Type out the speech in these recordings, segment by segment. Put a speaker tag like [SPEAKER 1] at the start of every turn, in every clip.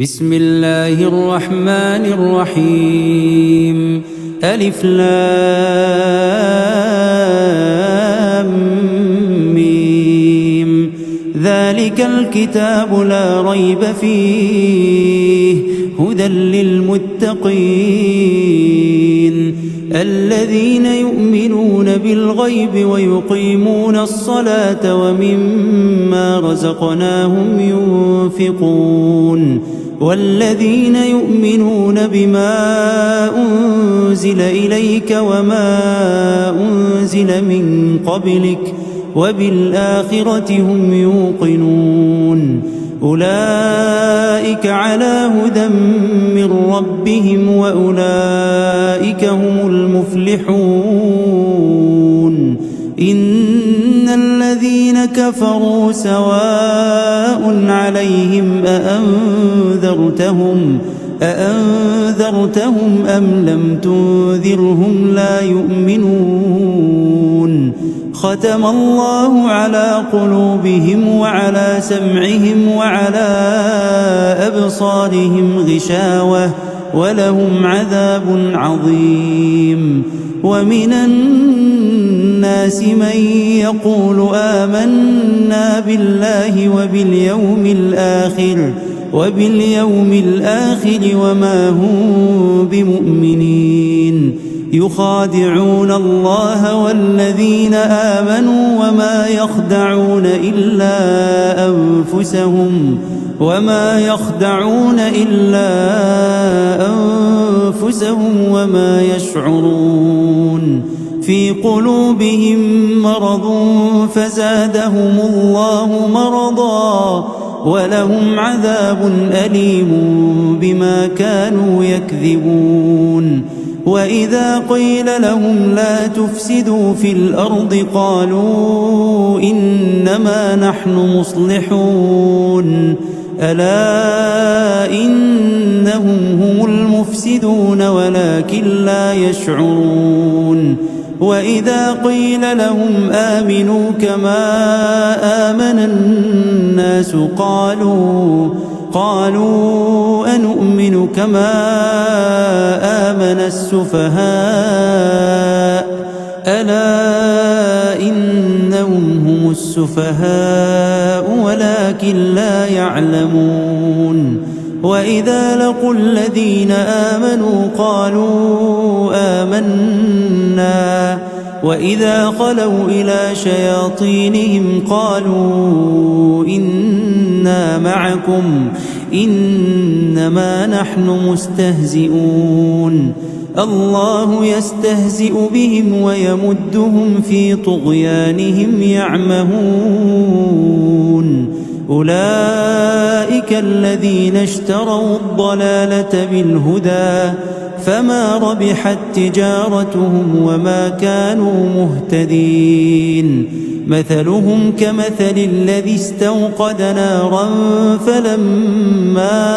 [SPEAKER 1] بسم الله الرحمن الرحيم. ألف لام ميم. ذلك الكتاب لا ريب فيه هدى للمتقين الذين يؤمنون بالغيب ويقيمون الصلاة ومما رزقناهم ينفقون والذين يؤمنون بما أنزل إليك وما أنزل من قبلك وبالآخرة هم يوقنون أولئك على هدى من ربهم وأولئك هم المفلحون. إن الذين كفروا سواء عليهم أأنذرتهم أم لم تنذرهم لا يؤمنون. ختم الله على قلوبهم وعلى سمعهم وعلى أبصارهم غشاوة ولهم عذاب عظيم. ومن الناس من يقول آمنا بالله وباليوم الآخر وما هم بمؤمنين يخادعون الله والذين آمنوا وما يخدعون إلا أنفسهم وما يشعرون. في قلوبهم مرض فزادهم الله مرضا ولهم عذاب أليم بما كانوا يكذبون. وإذا قيل لهم لا تفسدوا في الأرض قالوا إنما نحن مصلحون ألا إنهم هم المفسدون ولكن لا يشعرون. وإذا قيل لهم آمنوا كما آمن الناس قالوا أنؤمن كما آمن السفهاء ألا إنهم هم السفهاء ولكن لا يعلمون. وإذا لقوا الذين آمنوا قالوا آمنا وإذا خلوا إلى شياطينهم قالوا إنا معكم إنما نحن مستهزئون. الله يستهزئ بهم ويمدهم في طغيانهم يعمهون. أولئك الذين اشتروا الضلالة بالهدى فما ربحت تجارتهم وما كانوا مهتدين. مثلهم كمثل الذي استوقد نارا فلما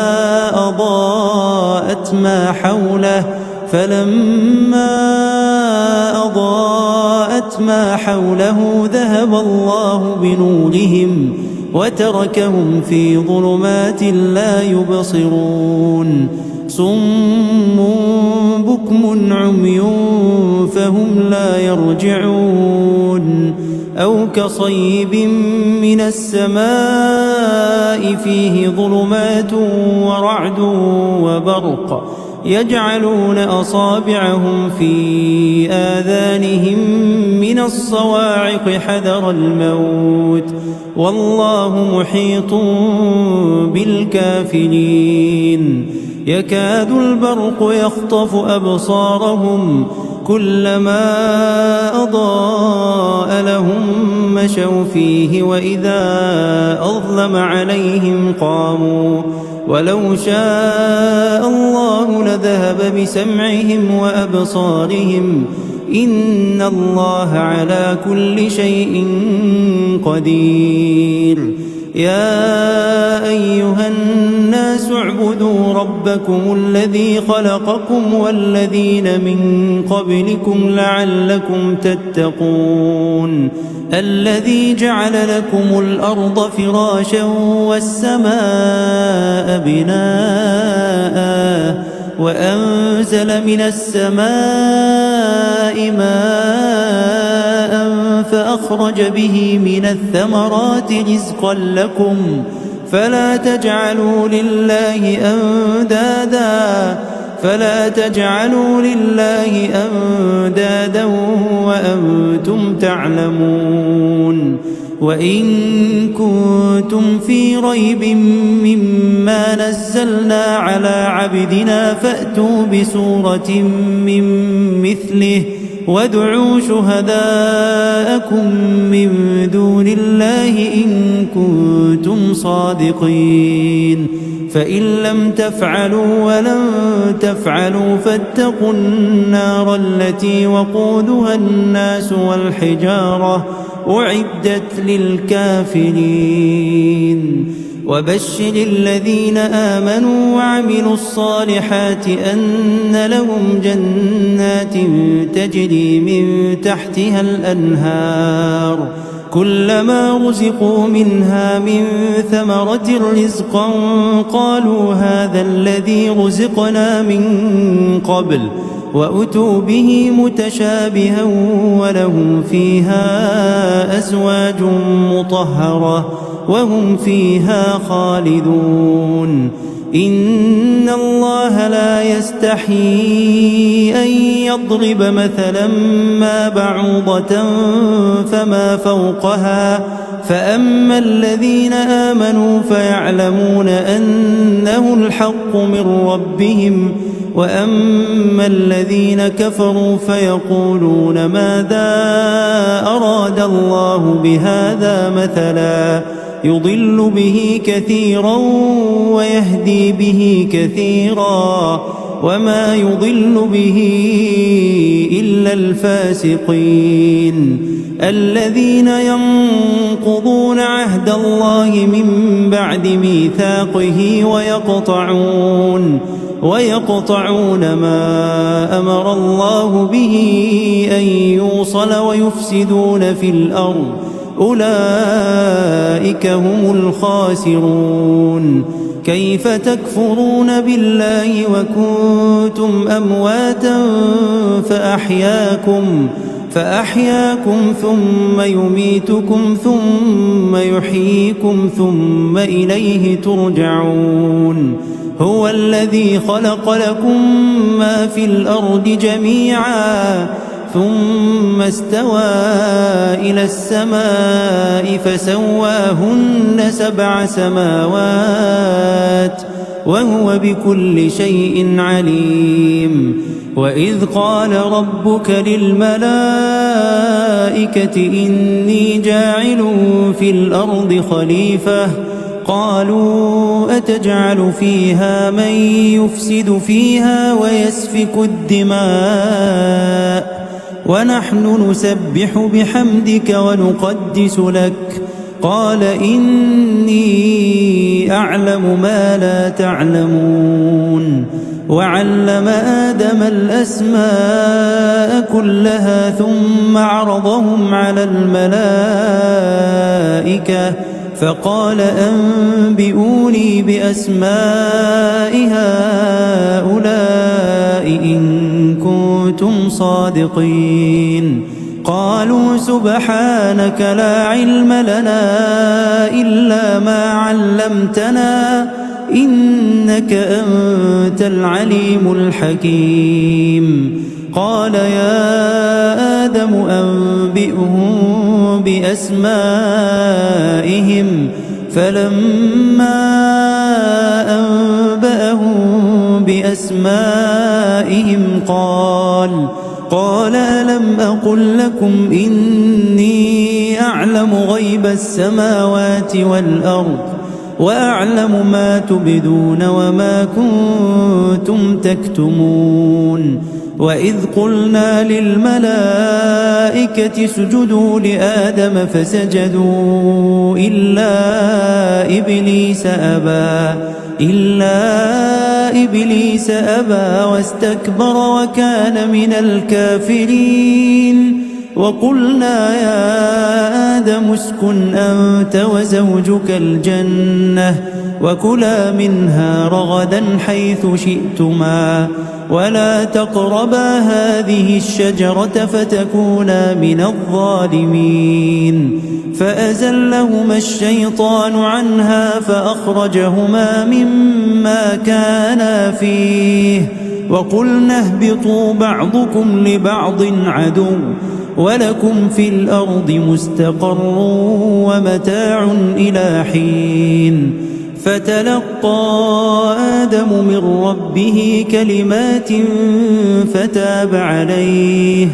[SPEAKER 1] أضاءت ما حوله ذهب الله بنورهم وتركهم في ظلمات لا يبصرون. صم بكم عمي فهم لا يرجعون. أو كصيب من السماء فيه ظلمات ورعد وبرق يجعلون أصابعهم في آذانهم من الصواعق حذر الموت والله محيط بالكافرين. يكاد البرق يخطف أبصارهم كلما أضاء لهم مشوا فيه وإذا أظلم عليهم قاموا ولو شاء الله لذهب بسمعهم وأبصارهم إن الله على كل شيء قدير. يا أيها الناس اعبدوا ربكم الذي خلقكم والذين من قبلكم لعلكم تتقون الذي جعل لكم الأرض فراشا والسماء بناء وأنزل من السماء ماء فأخرج به من الثمرات رزقا لكم فلا تجعلوا لله أندادا وأنتم تعلمون وإن كنتم في ريب مما نزلنا على عبدنا فأتوا بسورة من مثله وادعوا شهداءكم من دون الله إن كنتم صادقين فإن لم تفعلوا ولن تفعلوا فاتقوا النار التي وقودها الناس والحجارة أعدت للكافرين وبشر الذين آمنوا وعملوا الصالحات أن لهم جنات تجري من تحتها الأنهار كلما رزقوا منها من ثمرة رزقا قالوا هذا الذي رزقنا من قبل وأتوا به متشابها ولهم فيها أزواج مطهرة وهم فيها خالدون إن الله لا يستحيي أن يضرب مثلا ما بعوضة فما فوقها فأما الذين آمنوا فيعلمون أنه الحق من ربهم وأما الذين كفروا فيقولون ماذا أراد الله بهذا مثلا يضل به كثيرا ويهدي به كثيرا وما يضل به إلا الفاسقين الذين ينقضون عهد الله من بعد ميثاقه ويقطعون ما أمر الله به أن يوصل ويفسدون في الأرض أولئك هم الخاسرون كيف تكفرون بالله وكنتم أمواتا فأحياكم ثم يميتكم ثم يحييكم ثم إليه ترجعون هو الذي خلق لكم ما في الأرض جميعا ثم استوى إلى السماء فسواهن 7 سماوات وهو بكل شيء عليم وإذ قال ربك للملائكة إني جاعل في الأرض خليفة قالوا أتجعل فيها من يفسد فيها ويسفك الدماء ونحن نسبح بحمدك ونقدس لك قال إني أعلم ما لا تعلمون وعلم آدم الأسماء كلها ثم عرضهم على الملائكة فقال أنبئوني بأسماء هؤلاء إن كنتم صادقين قالوا سبحانك لا علم لنا إلا ما علمتنا إنك أنت العليم الحكيم قال يا آدم أنبئهم بأسمائهم فلما أنبأهم بأسمائهم قال ألم أقل لكم إني أعلم غيب السماوات والأرض وأعلم ما تبدون وما كنتم تكتمون. وإذ قلنا للملائكة اسجدوا لآدم فسجدوا إلا إبليس أبى واستكبر وكان من الكافرين. وقلنا يا آدم اسكن أنت وزوجك الجنة وكلا منها رغدا حيث شئتما ولا تقربا هذه الشجرة فتكونا من الظالمين. فأزلهما الشيطان عنها فأخرجهما مما كانا فيه وقلنا اهبطوا بعضكم لبعض عدو ولكم في الأرض مستقر ومتاع إلى حين. فتلقى آدم من ربه كلمات فتاب عليه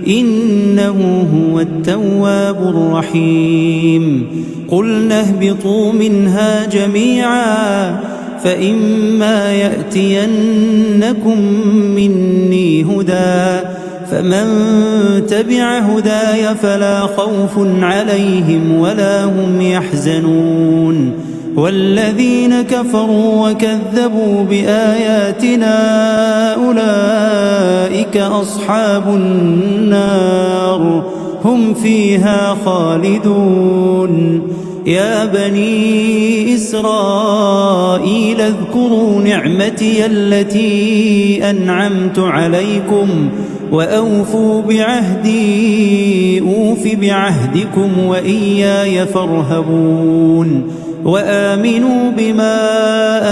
[SPEAKER 1] إنه هو التواب الرحيم. قلنا اهبطوا منها جميعا فإما يأتينكم مني هدى فمن تبع هداي فلا خوف عليهم ولا هم يحزنون. والذين كفروا وكذبوا بآياتنا أولئك أصحاب النار هم فيها خالدون. يا بني إسرائيل اذكروا نعمتي التي أنعمت عليكم وأوفوا بعهدي أوف بعهدكم وإياي فارهبون. وآمنوا بما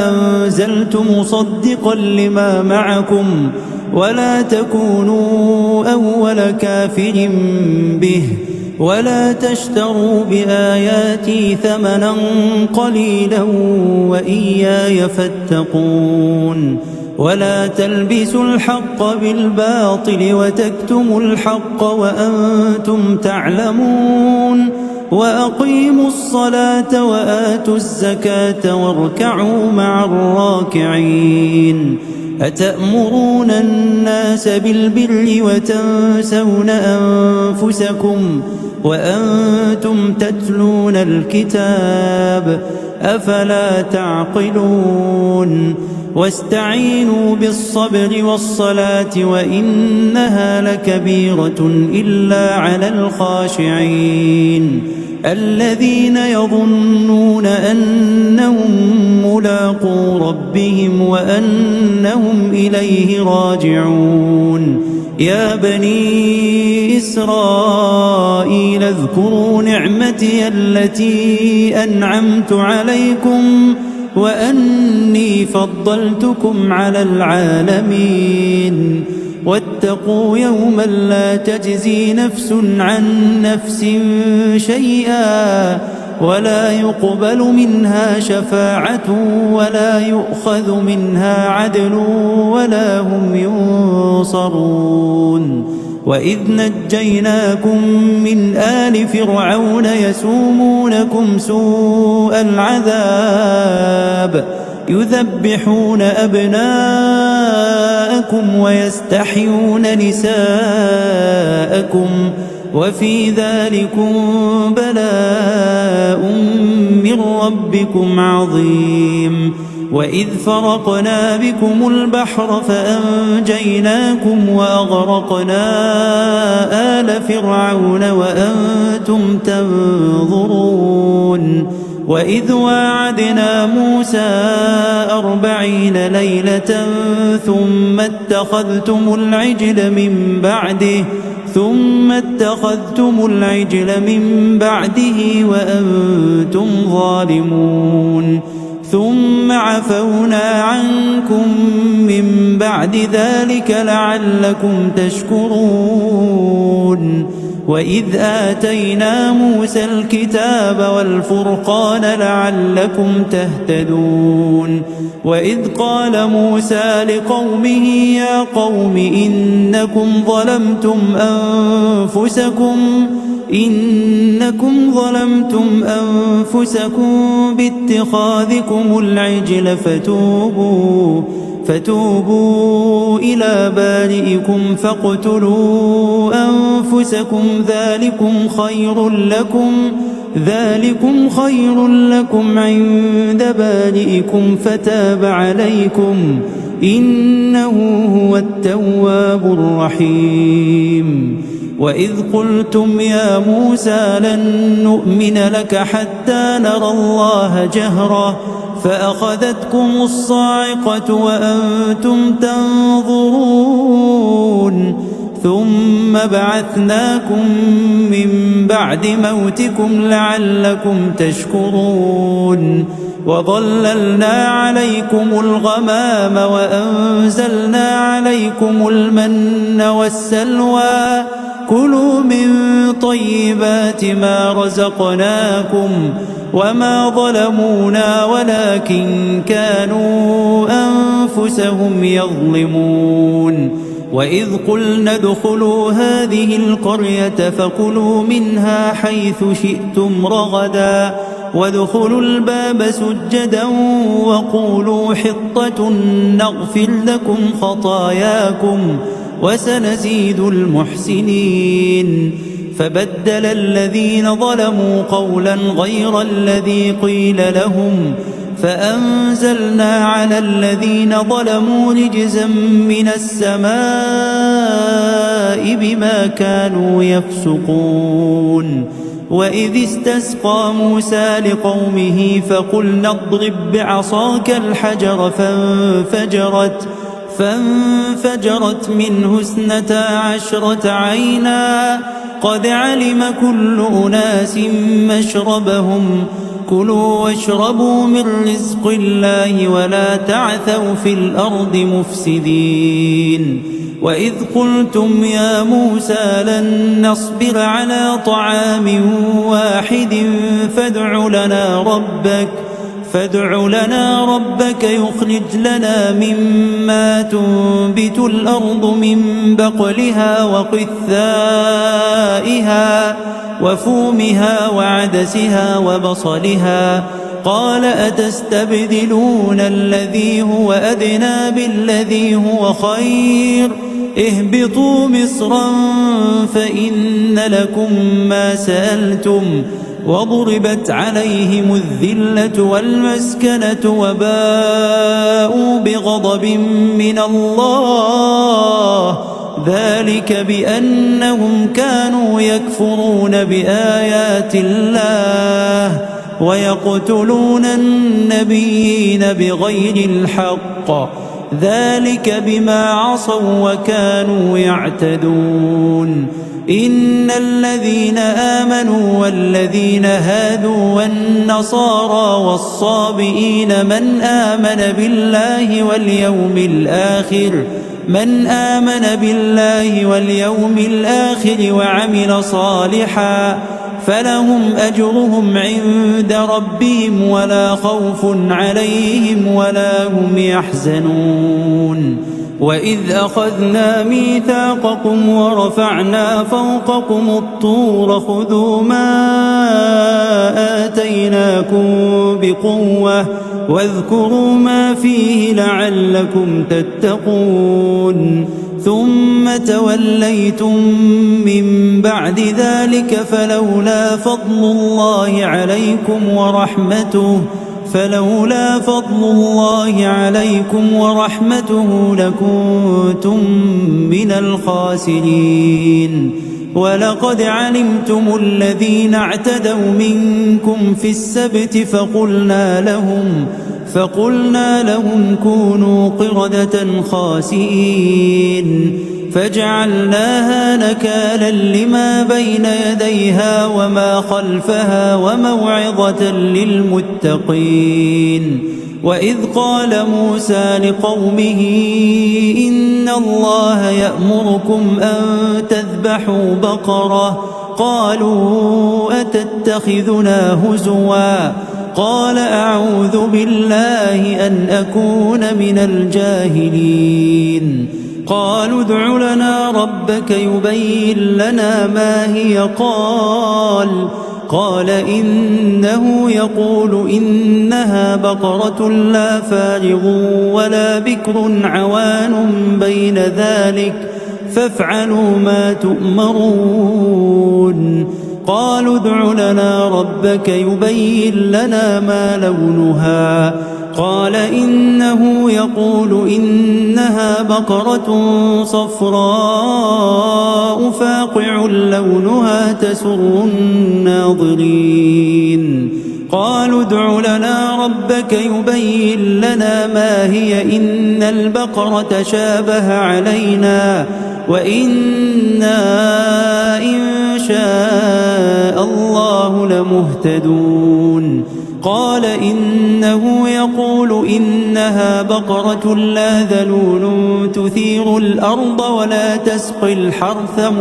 [SPEAKER 1] أنزلت مصدقا لما معكم ولا تكونوا أول كافر به ولا تشتروا بآياتي ثمنا قليلا وإياي فاتقون. ولا تلبسوا الحق بالباطل وتكتموا الحق وأنتم تعلمون. وأقيموا الصلاة وآتوا الزكاة واركعوا مع الراكعين. أتأمرون الناس بالبر وتنسون أنفسكم وأنتم تتلون الكتاب أفلا تعقلون. واستعينوا بالصبر والصلاة وإنها لكبيرة إلا على الخاشعين الذين يظنون أنهم ملاقو ربهم وأنهم إليه راجعون. يا بني إسرائيل اذكروا نعمتي التي أنعمت عليكم وأني فضلتكم على العالمين. واتقوا يوما لا تجزي نفس عن نفس شيئا ولا يقبل منها شفاعة ولا يؤخذ منها عدل ولا هم ينصرون. وإذ نجيناكم من آل فرعون يسومونكم سوء العذاب يذبحون أبناءكم ويستحيون نساءكم وفي ذلكم بلاء من ربكم عظيم. وإذ فرقنا بكم البحر فأنجيناكم وأغرقنا آل فرعون وأنتم تنظرون. وإذ واعدنا موسى 40 ليلة ثم اتخذتم العجل من بعده وأنتم ظالمون. ثم عفونا عنكم من بعد ذلك لعلكم تشكرون. وإذ آتينا موسى الكتاب والفرقان لعلكم تهتدون. وإذ قال موسى لقومه يا قوم إنكم ظلمتم أنفسكم إنكم ظلمتم أنفسكم باتخاذكم العجل فتوبوا إلى بارئكم فاقتلوا أنفسكم ذلكم خير لكم عند بارئكم فتاب عليكم إنه هو التواب الرحيم. وإذ قلتم يا موسى لن نؤمن لك حتى نرى الله جهرة فأخذتكم الصاعقة وأنتم تنظرون ثم بعثناكم من بعد موتكم لعلكم تشكرون وظللنا عليكم الغمام وأنزلنا عليكم المن والسلوى كلوا من طيبات ما رزقناكم وما ظلمونا ولكن كانوا أنفسهم يظلمون. وإذ قلنا ادخلوا هذه القرية فكلوا منها حيث شئتم رغدا وادخلوا الباب سجدا وقولوا حطة نغفر لكم خطاياكم وسنزيد المحسنين. فبدل الذين ظلموا قولا غير الذي قيل لهم فأنزلنا على الذين ظلموا رجزا من السماء بما كانوا يفسقون. وإذ استسقى موسى لقومه فقلنا اضرب بعصاك الحجر فانفجرت منه 12 عينا قد علم كل أناس مشربهم كلوا واشربوا من رزق الله ولا تعثوا في الأرض مفسدين. وإذ قلتم يا موسى لن نصبر على طعام واحد فادع لنا ربك يخرج لنا مما تنبت الأرض من بقلها وقثائها وفومها وعدسها وبصلها قال أتستبدلون الذي هو أدنى بالذي هو خير اهبطوا مصرا فإن لكم ما سألتم وضربت عليهم الذلة والمسكنة وباءوا بغضب من الله ذلك بأنهم كانوا يكفرون بآيات الله ويقتلون النبيين بغير الحق ذلك بما عصوا وكانوا يعتدون. إن الذين آمنوا والذين هادوا والنصارى والصابئين من آمن بالله واليوم الآخر وعمل صالحا فلهم أجرهم عند ربهم ولا خوف عليهم ولا هم يحزنون. وإذ أخذنا ميثاقكم ورفعنا فوقكم الطور خذوا ما آتيناكم بقوة واذكروا ما فيه لعلكم تتقون ثم توليتم من بعد ذلك فلولا فضل الله عليكم ورحمته لكنتم من الخاسرين. ولقد علمتم الذين اعتدوا منكم في السبت فقلنا لهم كونوا قردة خاسئين فجعلناها نكالا لما بين يديها وما خلفها وموعظة للمتقين. وإذ قال موسى لقومه إن الله يأمركم أن تذبحوا بقرة قالوا أتتخذنا هزوا قال أعوذ بالله أن أكون من الجاهلين. قالوا ادع لنا ربك يبين لنا ما هي. قال إنه يقول إنها بقرة لا فارغ ولا بكر عوان بين ذلك فافعلوا ما تؤمرون. قالوا ادع لنا ربك يبين لنا ما لونها. قال إنه يقول إنها بقرة صفراء فاقع لونها تسر الناظرين. قالوا ادع لنا ربك يبين لنا ما هي إن البقرة شابه علينا وإنا إن شاء الله لمهتدون. قال إنه يقول إنها بقرة لا ذلول تثير الأرض ولا تسقي الحرث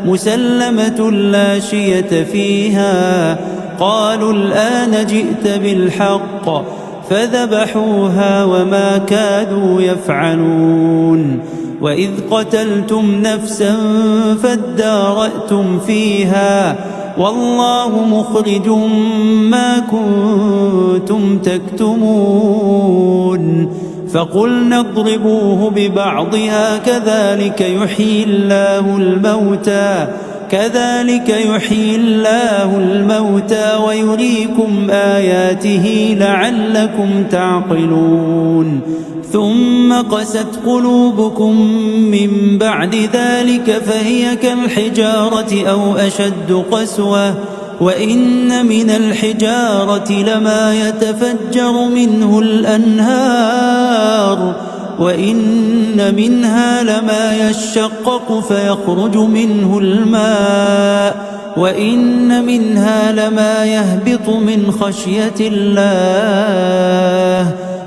[SPEAKER 1] مسلمة لا شية فيها. قالوا الآن جئت بالحق فذبحوها وما كادوا يفعلون. وإذ قتلتم نفسا فادارأتم فيها والله مخرج ما كنتم تكتمون. فقلنا اضربوه ببعضها كذلك يحيي الله الموتى ويريكم آياته لعلكم تعقلون. ثم قست قلوبكم من بعد ذلك فهي كالحجارة أو أشد قسوة وإن من الحجارة لما يتفجر منه الأنهار وإن منها لما يشقق فيخرج منه الماء وإن منها لما يهبط من خشية الله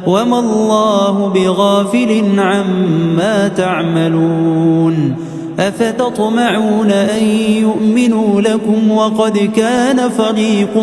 [SPEAKER 1] وما الله بغافل عما تعملون. أفتطمعون أن يؤمنوا لكم وقد كان فريق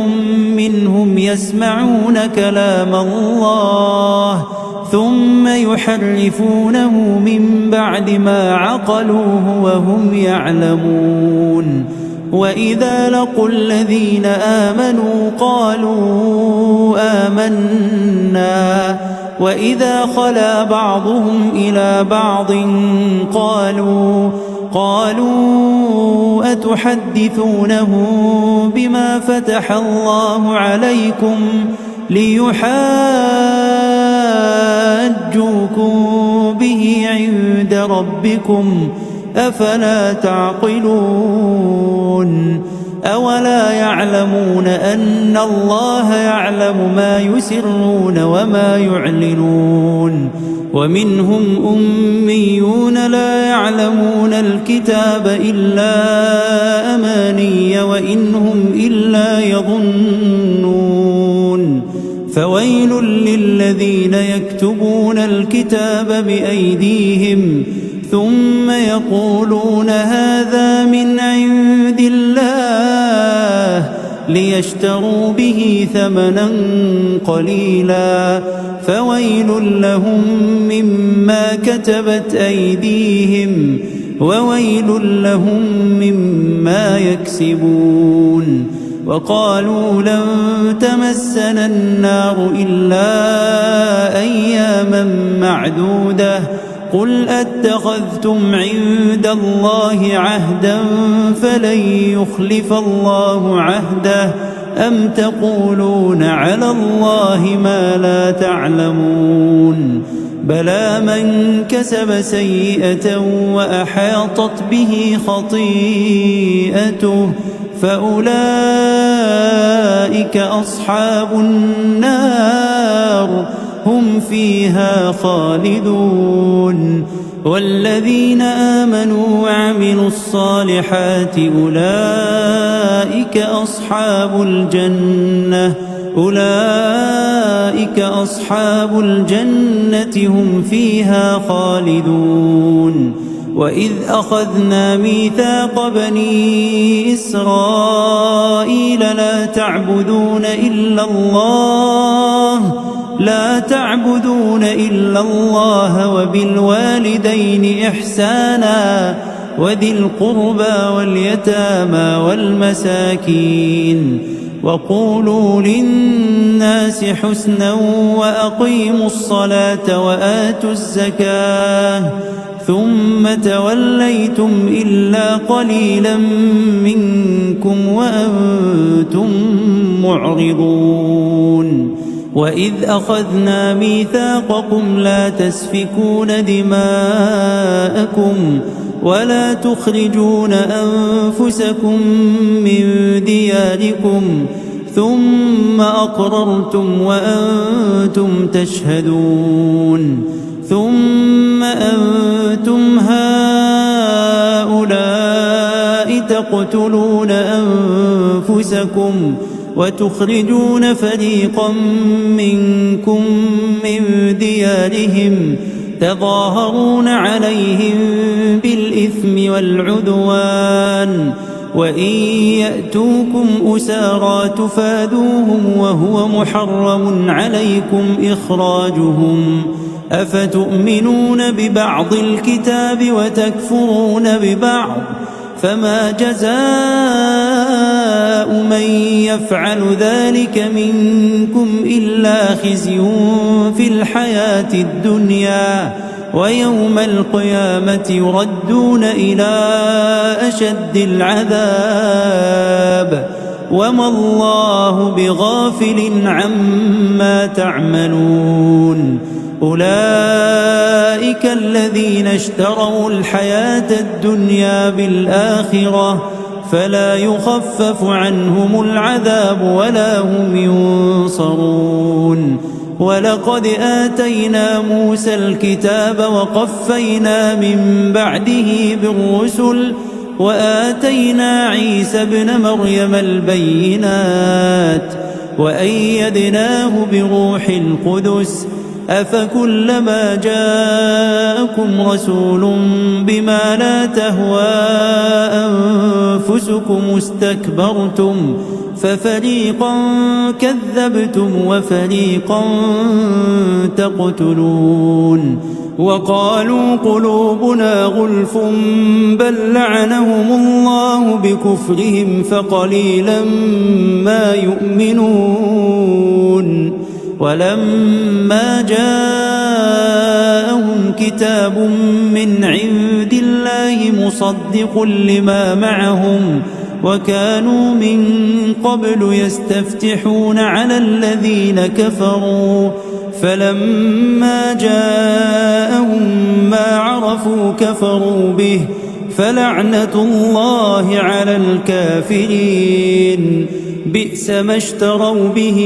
[SPEAKER 1] منهم يسمعون كلام الله ثم يحرفونه من بعد ما عقلوه وهم يعلمون. وإذا لقوا الذين آمنوا قالوا آمنا وإذا خلا بعضهم إلى بعض قالوا أتحدثونه بما فتح الله عليكم ليحاجوكم به عند ربكم أفلا تعقلون. أولا يعلمون أن الله يعلم ما يسرون وما يعلنون. ومنهم أميون لا يعلمون الكتاب إلا أماني وإن هم إلا يظنون. فويل للذين يكتبون الكتاب بأيديهم ثم يقولون هذا من عند الله ليشتروا به ثمنا قليلا فويل لهم مما كتبت أيديهم وويل لهم مما يكسبون. وقالوا لن تمسنا النار إلا أياما معدودة قل أتخذتم عند الله عهدا فلن يخلف الله عهده أم تقولون على الله ما لا تعلمون. بلى من كسب سيئة وأحاطت به خطيئته فأولئك أصحاب النار هم فيها خالدون. والذين آمنوا وعملوا الصالحات أولئك أصحاب الجنة هم فيها خالدون. وإذ أخذنا ميثاق بني إسرائيل لا تعبدون إلا الله لا تعبدون إلا الله وبالوالدين إحسانا وذي القربى واليتامى والمساكين وقولوا للناس حسنا وأقيموا الصلاة وآتوا الزكاة ثم توليتم إلا قليلا منكم وأنتم معرضون وإذ أخذنا ميثاقكم لا تسفكون دماءكم ولا تخرجون أنفسكم من دياركم ثم أقررتم وأنتم تشهدون ثم أنتم هؤلاء تقتلون أنفسكم وتخرجون فريقا منكم من ديارهم تظاهرون عليهم بالإثم والعدوان وإن يأتوكم أسارى تفادوهم وهو محرم عليكم إخراجهم أفتؤمنون ببعض الكتاب وتكفرون ببعض فما جزاء من يفعل ذلك منكم إلا خزي في الحياة الدنيا ويوم القيامة يردون إلى أشد العذاب وما الله بغافل عما تعملون أولئك الذين اشتروا الحياة الدنيا بالآخرة فلا يخفف عنهم العذاب ولا هم ينصرون ولقد آتينا موسى الكتاب وقفينا من بعده بالرسل وآتينا عيسى ابن مريم البينات وأيدناه بروح القدس أفكلما جاءكم رسول بما لا تهوى أنفسكم استكبرتم ففريقا كذبتم وفريقا تقتلون وقالوا قلوبنا غلف بل لعنهم الله بكفرهم فقليلا ما يؤمنون ولما جاءهم كتاب من عند الله مصدق لما معهم وكانوا من قبل يستفتحون على الذين كفروا فلما جاءهم ما عرفوا كفروا به فلعنة الله على الكافرين بئس ما اشتروا به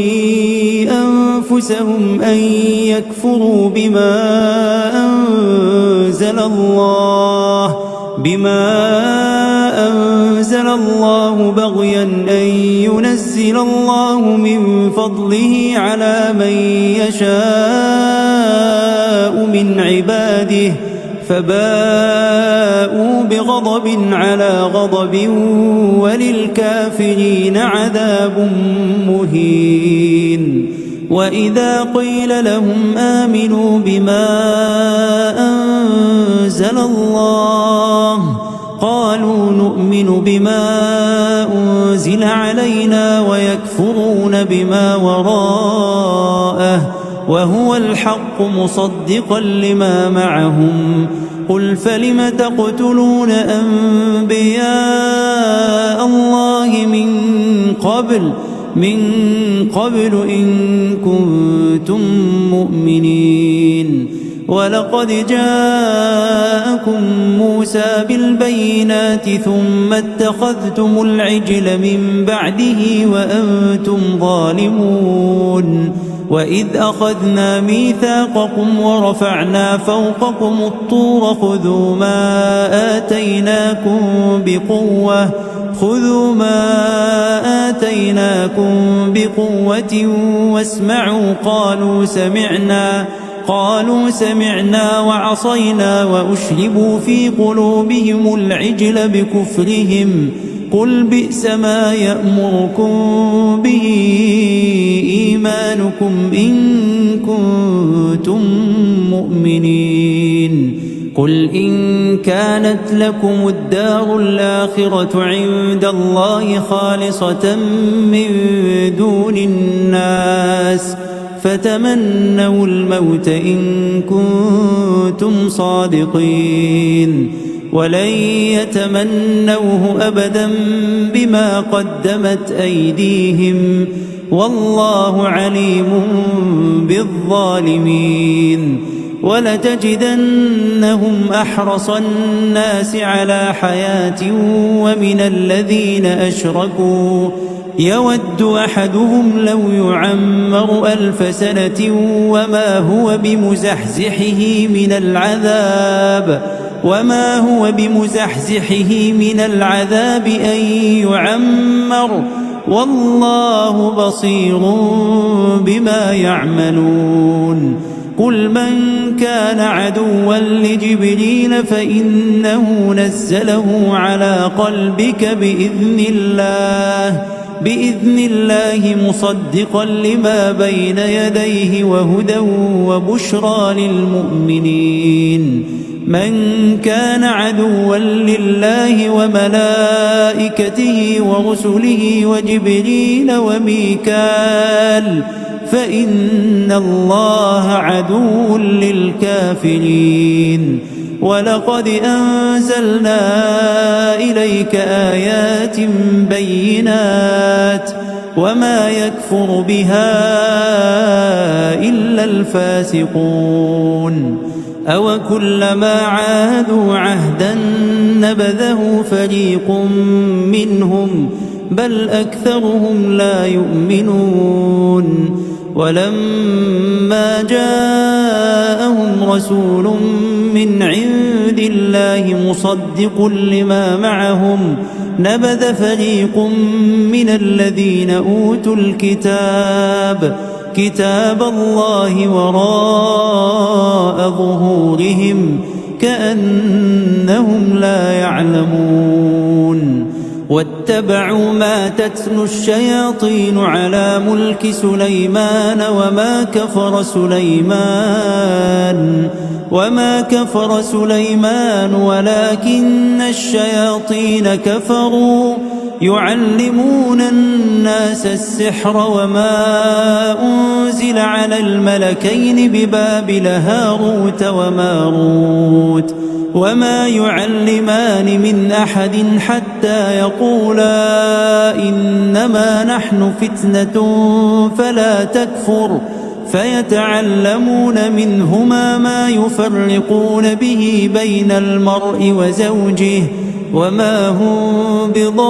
[SPEAKER 1] أنفسهم أن يكفروا بما أنزل الله بغيا أن ينزل الله من فضله على من يشاء من عباده فباءوا بغضب على غضب وللكافرين عذاب مهين وإذا قيل لهم آمنوا بما أنزل الله قالوا نؤمن بما أنزل علينا ويكفرون بما وراءه وهو الحق مصدقا لما معهم قل فلم تقتلون أنبياء الله من قبل إن كنتم مؤمنين ولقد جاءكم موسى بالبينات ثم اتخذتم العجل من بعده وأنتم ظالمون وإذ أخذنا ميثاقكم ورفعنا فوقكم الطور خذوا ما آتيناكم بقوة واسمعوا قالوا سمعنا وعصينا وأشربوا في قلوبهم العجل بكفرهم قل بئس ما يأمركم به إيمانكم إن كنتم مؤمنين قل إن كانت لكم الدار الآخرة عند الله خالصة من دون الناس فتمنوا الموت إن كنتم صادقين ولن يتمنوه أبدا بما قدمت أيديهم والله عليم بالظالمين ولتجدنهم أحرص الناس على حياة ومن الذين أشركوا يود أحدهم لو يعمر 1000 سنة وما هو بمزحزحه من العذاب أن يعمر والله بصير بما يعملون قل من كان عدوا لجبريل فإنه نزله على قلبك بإذن الله مصدقا لما بين يديه وهدى وبشرى للمؤمنين من كان عدوا لله وملائكته ورسله وجبريل وميكال فإن الله عدو للكافرين ولقد أنزلنا إليك آيات بينات وما يكفر بها إلا الفاسقون أو كلما عاهدوا عهدا نبذه فريق منهم بل أكثرهم لا يؤمنون ولما جاءهم رسول من عند الله مصدق لما معهم نبذ فريق من الذين أوتوا كتاب الله وراء ظهورهم كأنهم لا يعلمون واتبعوا ما تتلو الشياطين على ملك سليمان وما كفر سليمان ولكن الشياطين كفروا يعلمون الناس السحر وما أنزل على الملكين ببابل هاروت وماروت وما يعلمان من أحد حتى يقولا إنما نحن فتنة فلا تكفر فيتعلمون منهما ما يفرقون به بين المرء وزوجه وما هم بضارين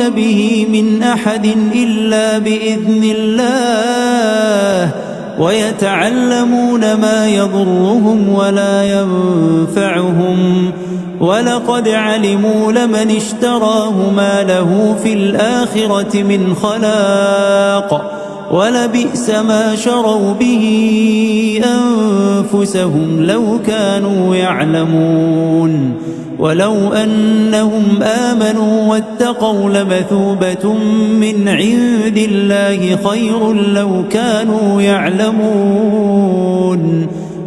[SPEAKER 1] به من أحد إلا بإذن الله ويتعلمون ما يضرهم ولا ينفعهم ولقد علموا لمن اشتراه ما له في الآخرة من خلاق ولبئس ما شروا به أنفسهم لو كانوا يعلمون ولو أنهم آمنوا واتقوا لمثوبة من عند الله خير لو كانوا يعلمون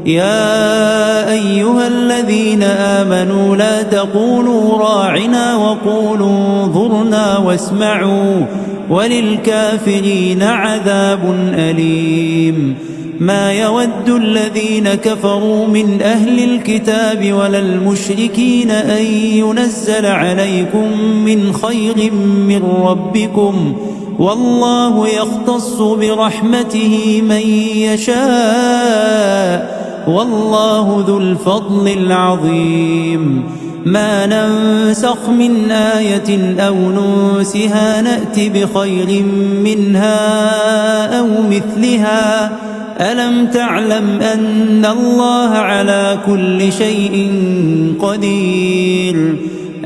[SPEAKER 1] يا أيها الذين آمنوا لا تقولوا راعنا وقولوا انظرنا واسمعوا وللكافرين عذاب أليم ما يود الذين كفروا من أهل الكتاب ولا المشركين أن ينزل عليكم من خير من ربكم والله يختص برحمته من يشاء والله ذو الفضل العظيم ما ننسخ من آية أو ننسها نأت بخير منها أو مثلها ألم تعلم أن الله على كل شيء قدير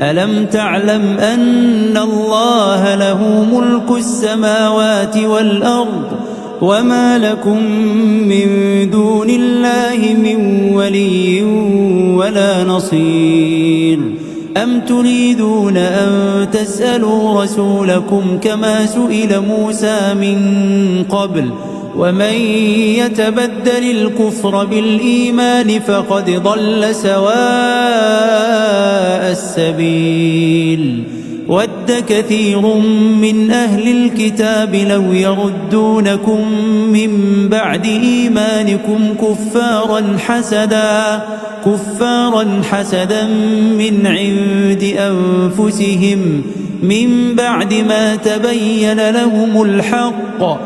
[SPEAKER 1] ألم تعلم أن الله له ملك السماوات والأرض وما لكم من دون الله من ولي ولا نصير أم تريدون أن تسألوا رسولكم كما سئل موسى من قبل ومن يتبدل الكفر بالإيمان فقد ضل سواء السبيل ود كثير من أهل الكتاب لو يردونكم من بعد إيمانكم كفارا حسدا من عند أنفسهم من بعد ما تبين لهم الحق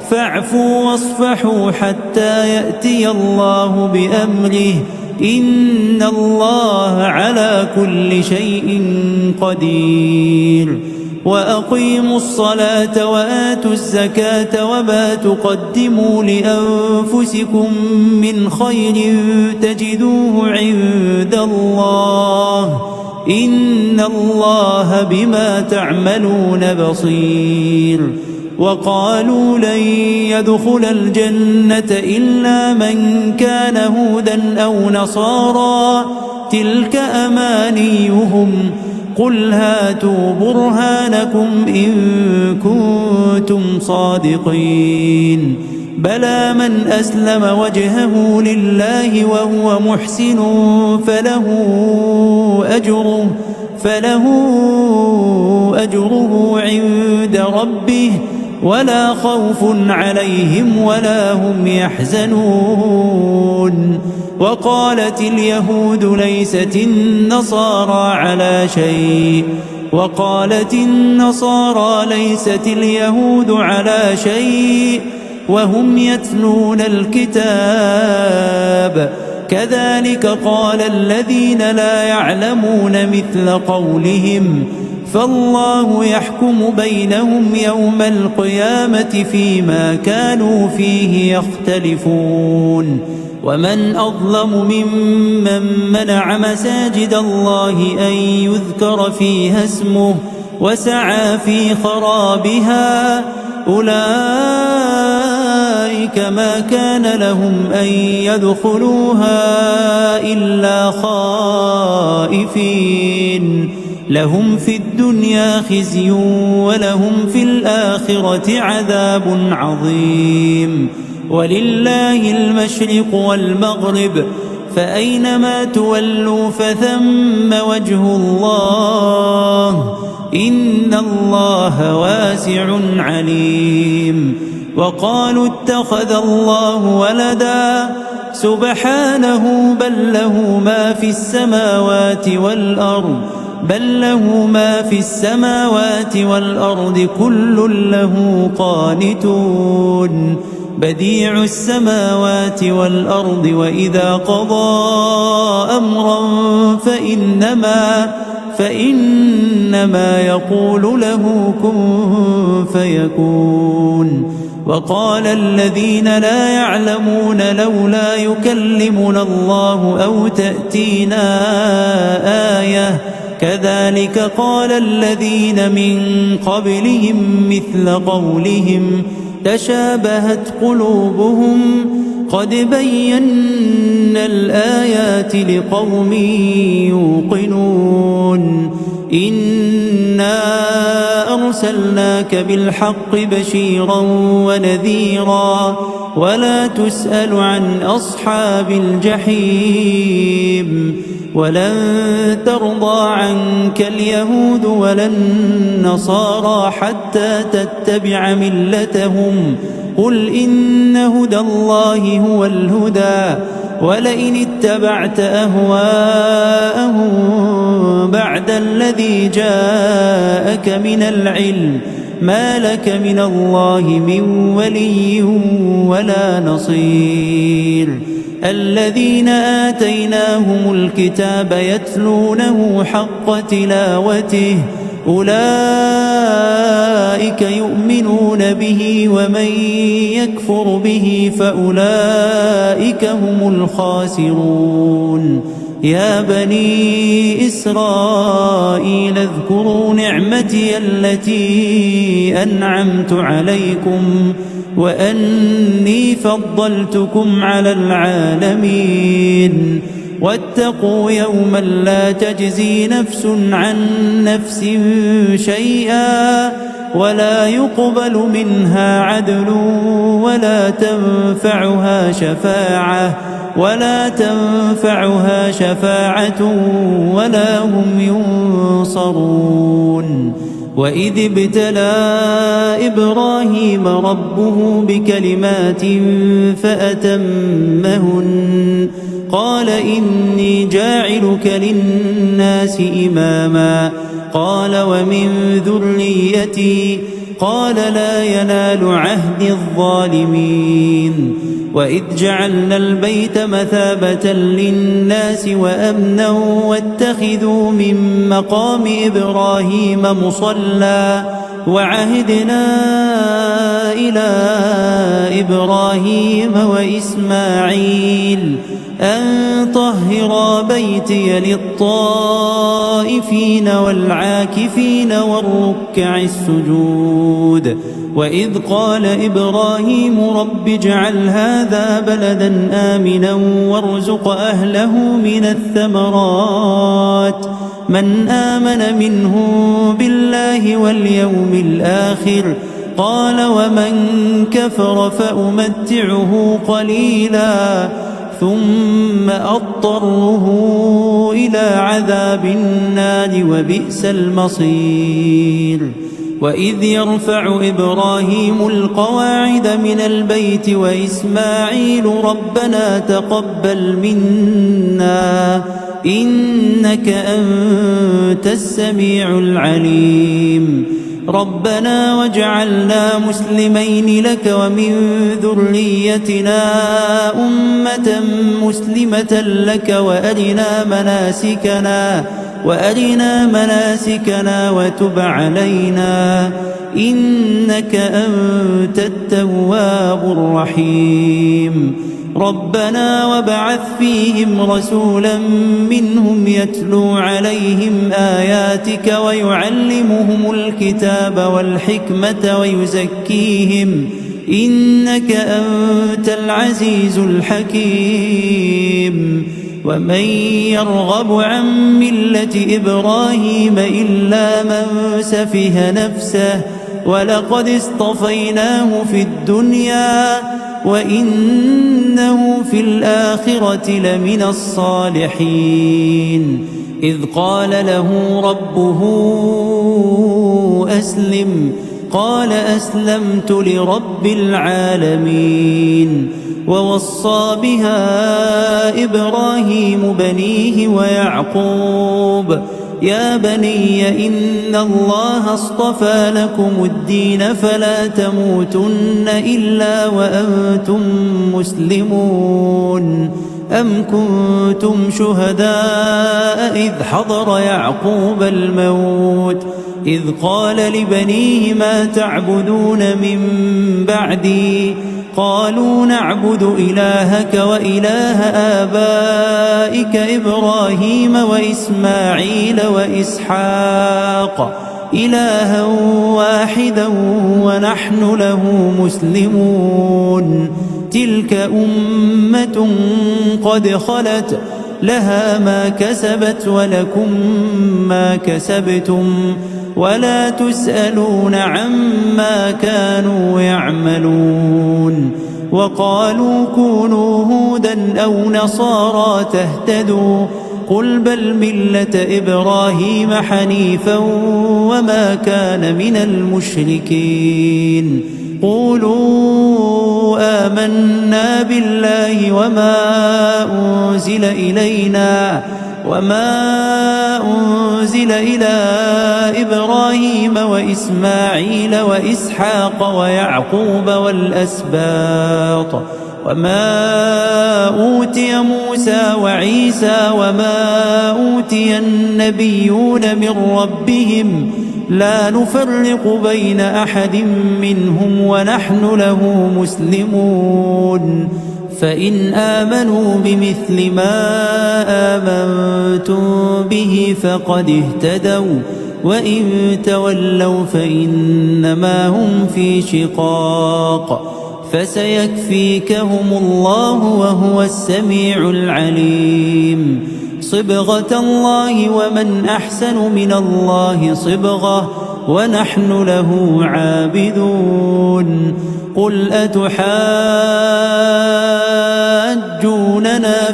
[SPEAKER 1] فاعفوا واصفحوا حتى يأتي الله بأمره إن الله على كل شيء قدير وأقيموا الصلاة وآتوا الزكاة وما تقدموا لأنفسكم من خير تجدوه عند الله إن الله بما تعملون بصير وقالوا لن يدخل الجنة إلا من كان هودا أو نصارى تلك أمانيهم قل هاتوا برهانكم إن كنتم صادقين بلى من أسلم وجهه لله وهو محسن فله أجره عند ربه ولا خوف عليهم ولا هم يحزنون وقالت اليهود ليست النصارى على شيء وقالت النصارى ليست اليهود على شيء وهم يتلون الكتاب كذلك قال الذين لا يعلمون مثل قولهم فالله يحكم بينهم يوم القيامة فيما كانوا فيه يختلفون ومن أظلم ممن منع مساجد الله أن يذكر فيها اسمه وسعى في خرابها أولئك ما كان لهم أن يدخلوها إلا خائفين لهم في الدنيا خزي ولهم في الآخرة عذاب عظيم ولله المشرق والمغرب فأينما تولوا فثم وجه الله إن الله واسع عليم وقالوا اتخذ الله ولدا سبحانه بل له ما في السماوات والأرض كل له قانتون بديع السماوات والأرض وإذا قضى أمرا فإنما يقول له كن فيكون وقال الذين لا يعلمون لولا يكلمنا الله أو تأتينا آية كذلك قال الذين من قبلهم مثل قولهم تشابهت قلوبهم قد بينا الآيات لقوم يوقنون إنا أرسلناك بالحق بشيرا ونذيرا ولا تسأل عن أصحاب الجحيم ولن ترضى عنك اليهود ولا النصارى حتى تتبع ملتهم قل إن هدى الله هو الهدى ولئن اتبعت أهواءهم بعد الذي جاءك من العلم ما لك من الله من ولي ولا نصير الذين آتيناهم الكتاب يتلونه حق تلاوته أولئك يؤمنون به ومن يكفر به فأولئك هم الخاسرون يا بني إسرائيل اذكروا نعمتي التي أنعمت عليكم وأني فضلتكم على العالمين واتقوا يوما لا تجزي نفس عن نفس شيئا ولا يقبل منها عدل ولا تنفعها شفاعة ولا هم ينصرون. وإذ ابتلى إبراهيم ربه بكلمات فأتمهن قال إني جاعلك للناس إماما قال ومن ذريتي قال لا ينال عهد الظالمين. وإذ جعلنا البيت مثابة للناس وأمنا واتخذوا من مقام إبراهيم مصلى وعهدنا إلى إبراهيم وإسماعيل أن طهرا بيتي للطائفين والعاكفين والركع السجود. وإذ قال إبراهيم رب اجعل هذا بلدا آمنا وارزق أهله من الثمرات من آمن منهم بالله واليوم الآخر قال ومن كفر فأمتعه قليلا ثم أضطره إلى عذاب النار وبئس المصير. وإذ يرفع إبراهيم القواعد من البيت وإسماعيل ربنا تقبل منا إنك أنت السميع العليم ربنا واجعلنا مسلمين لك ومن ذريتنا أمة مسلمة لك وأرنا مناسكنا وتب علينا إنك أنت التواب الرحيم. ربنا وابعث فيهم رسولا منهم يتلو عليهم آياتك ويعلمهم الكتاب والحكمة ويزكيهم إنك أنت العزيز الحكيم. ومن يرغب عن ملة إبراهيم إلا من سفه نفسه ولقد اصطفيناه في الدنيا وإنه في الآخرة لمن الصالحين. إذ قال له ربه أسلم قال أسلمت لرب العالمين. ووصى بها إبراهيم بنيه ويعقوب يا بني إن الله اصطفى لكم الدين فلا تموتن إلا وأنتم مسلمون. أم كنتم شهداء إذ حضر يعقوب الموت إذ قال لبنيه ما تعبدون من بعدي قالوا نعبد إلهك وإله آبائك إبراهيم وإسماعيل وإسحاق إلها واحدا ونحن له مسلمون. تلك أمة قد خلت لها ما كسبت ولكم ما كسبتم ولا تسألون عما كانوا يعملون. وقالوا كونوا هودا أو نصارى تهتدوا قل بل ملة إبراهيم حنيفا وما كان من المشركين. قولوا آمنا بالله وما أنزل إلى إبراهيم وإسماعيل وإسحاق ويعقوب والأسباط وما أوتي موسى وعيسى وما أوتي النبيون من ربهم لا نفرق بين أحد منهم ونحن له مسلمون. فإن آمنوا بمثل ما آمنتم به فقد اهتدوا وإن تولوا فإنما هم في شقاق فسيكفيكهم الله وهو السميع العليم. صبغة الله ومن أحسن من الله صبغة ونحن له عابدون. قل أتحاجوننا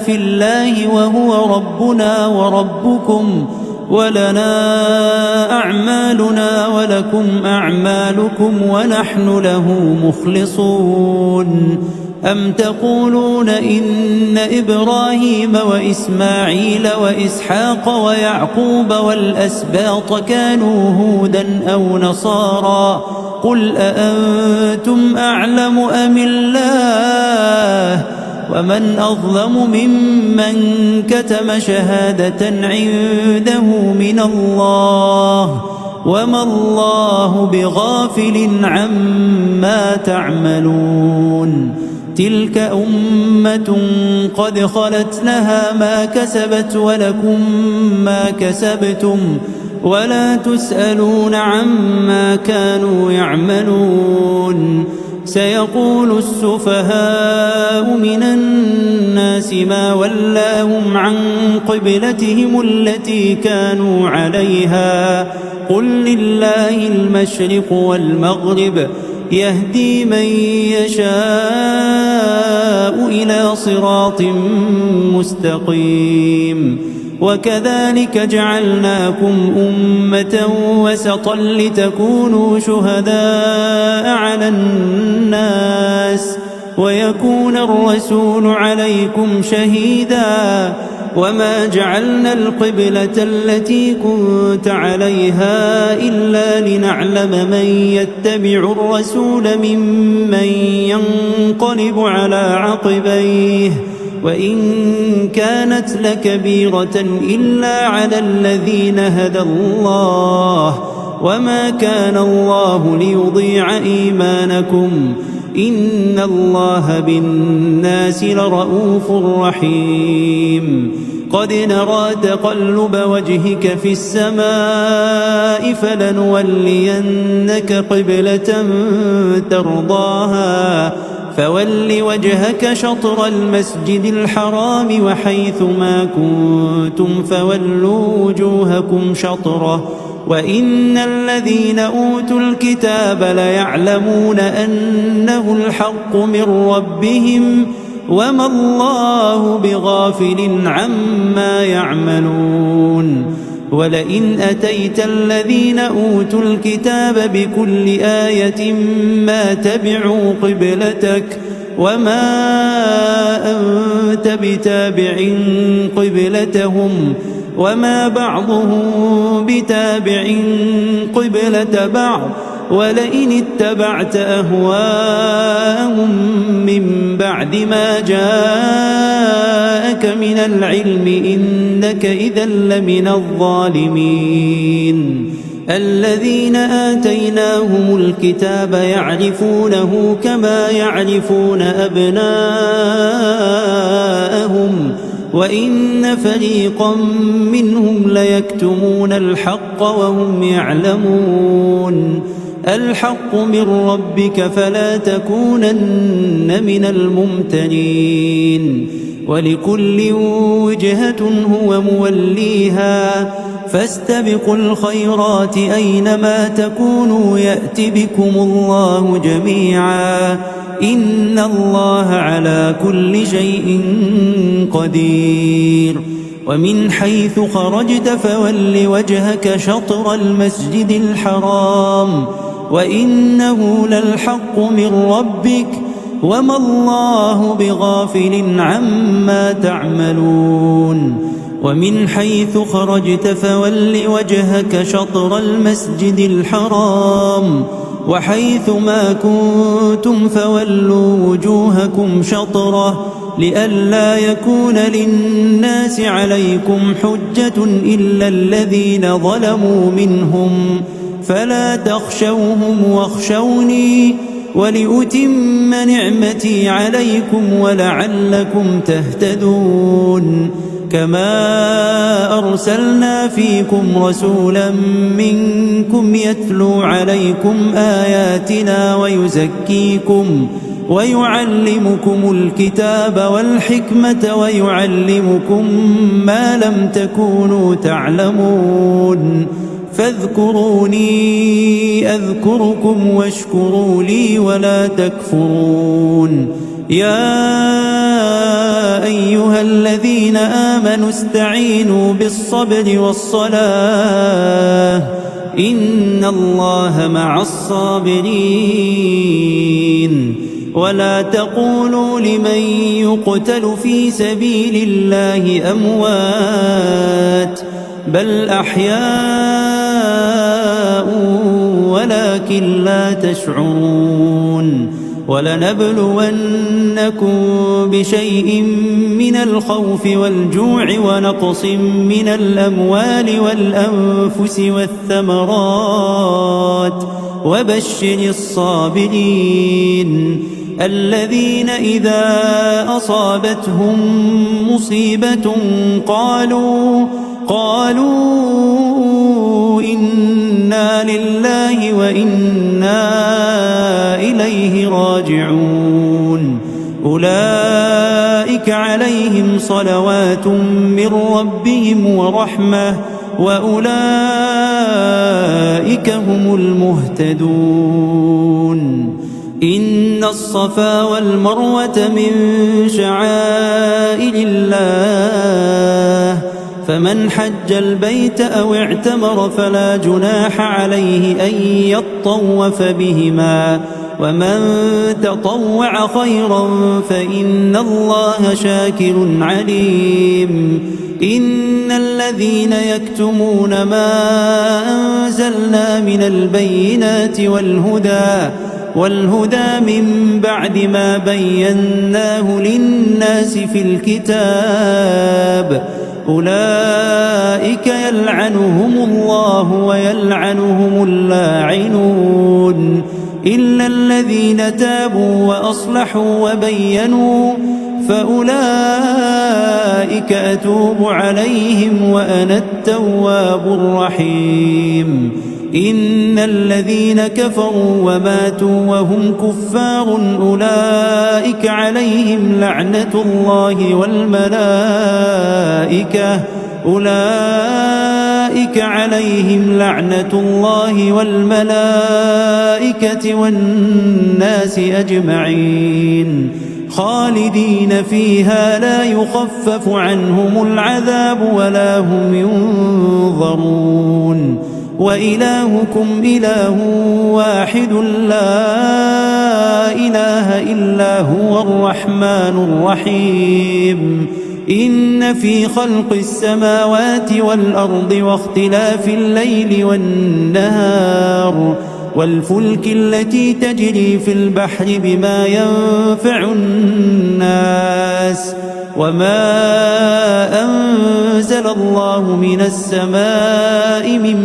[SPEAKER 1] في الله وهو ربنا وربكم ولنا أعمالنا ولكم أعمالكم ونحن له مخلصون. أم تقولون إن إبراهيم وإسماعيل وإسحاق ويعقوب والأسباط كانوا هودا أو نصارى قل أأنتم أعلم أم الله ومن أظلم ممن كتم شهادة عنده من الله وما الله بغافل عما تعملون. تلك أمة قد خلت لها ما كسبت ولكم ما كسبتم ولا تسألون عما كانوا يعملون. سيقول السفهاء من الناس ما ولاهم عن قبلتهم التي كانوا عليها قل لله المشرق والمغرب يهدي من يشاء إلى صراط مستقيم. وكذلك جعلناكم أمة وسطا لتكونوا شهداء على الناس ويكون الرسول عليكم شهيدا. وما جعلنا القبلة التي كنت عليها إلا لنعلم من يتبع الرسول ممن ينقلب على عقبيه وإن كانت لكبيرة إلا على الذين هدى الله وما كان الله ليضيع إيمانكم إن الله بالناس لرؤوف رحيم. قد نرى تقلب وجهك في السماء فلنولينك قبلة ترضاها فول وجهك شطر المسجد الحرام وحيث ما كنتم فولوا وجوهكم شطره وإن الذين أوتوا الكتاب ليعلمون أنه الحق من ربهم وما الله بغافل عما يعملون. ولئن أتيت الذين أوتوا الكتاب بكل آية ما تبعوا قبلتك وما أنت بتابع قبلتهم وما بعضهم بتابع قبلة بعض ولئن اتبعت أهواءهم من بعد ما جاءك من العلم إنك إذا لمن الظالمين. الذين آتيناهم الكتاب يعرفونه كما يعرفون أبناءهم وإن فريقا منهم ليكتمون الحق وهم يعلمون. الحق من ربك فلا تكونن من الممترين. ولكل وجهة هو موليها فاستبقوا الخيرات أينما تكونوا يأت بكم الله جميعا إن الله على كل شيء قدير. ومن حيث خرجت فول وجهك شطر المسجد الحرام وإنه للحق من ربك وما الله بغافل عما تعملون. ومن حيث خرجت فول وجهك شطر المسجد الحرام وحيث ما كنتم فولوا وجوهكم شطره لئلا يكون للناس عليكم حجة إلا الذين ظلموا منهم فلا تخشوهم واخشوني ولأتم نعمتي عليكم ولعلكم تهتدون. كما أرسلنا فيكم رسولا منكم يتلو عليكم آياتنا ويعلمكم الكتاب والحكمة ويعلمكم ما لم تكونوا تعلمون فاذكروني أذكركم واشكروا لي ولا تكفرون يا أيها الذين آمنوا استعينوا بالصبر والصلاة إن الله مع الصابرين ولا تقولوا لمن يقتل في سبيل الله أموات بل أحياء ولكن لا تشعرون ولنبلونكم بشيء من الخوف والجوع ونقص من الأموال والأنفس والثمرات وبشر الصابرين الذين إذا أصابتهم مصيبة قالوا إنا لله وإنا إليه راجعون أولئك عليهم صلوات من ربهم ورحمة وأولئك هم المهتدون إن الصفا والمروة من شعائر الله فمن حج البيت أو اعتمر فلا جناح عليه أن يطوف بهما ومن تطوع خيرا فإن الله شاكر عليم إن الذين يكتمون ما أنزلنا من البينات والهدى من بعد ما بيناه للناس في الكتاب أولئك يلعنهم الله ويلعنهم اللاعنون إلا الذين تابوا وأصلحوا وبينوا فأولئك أتوب عليهم وأنا التواب الرحيم إن الذين كفروا وماتوا وهم كفار أولئك عليهم لعنة الله والملائكة والناس أجمعين خالدين فيها لا يخفف عنهم العذاب ولا هم ينظرون وإلهكم إله واحد لا إله إلا هو الرحمن الرحيم إن في خلق السماوات والأرض واختلاف الليل والنهار والفلك التي تجري في البحر بما ينفع الناس وما أنزل الله من السماء من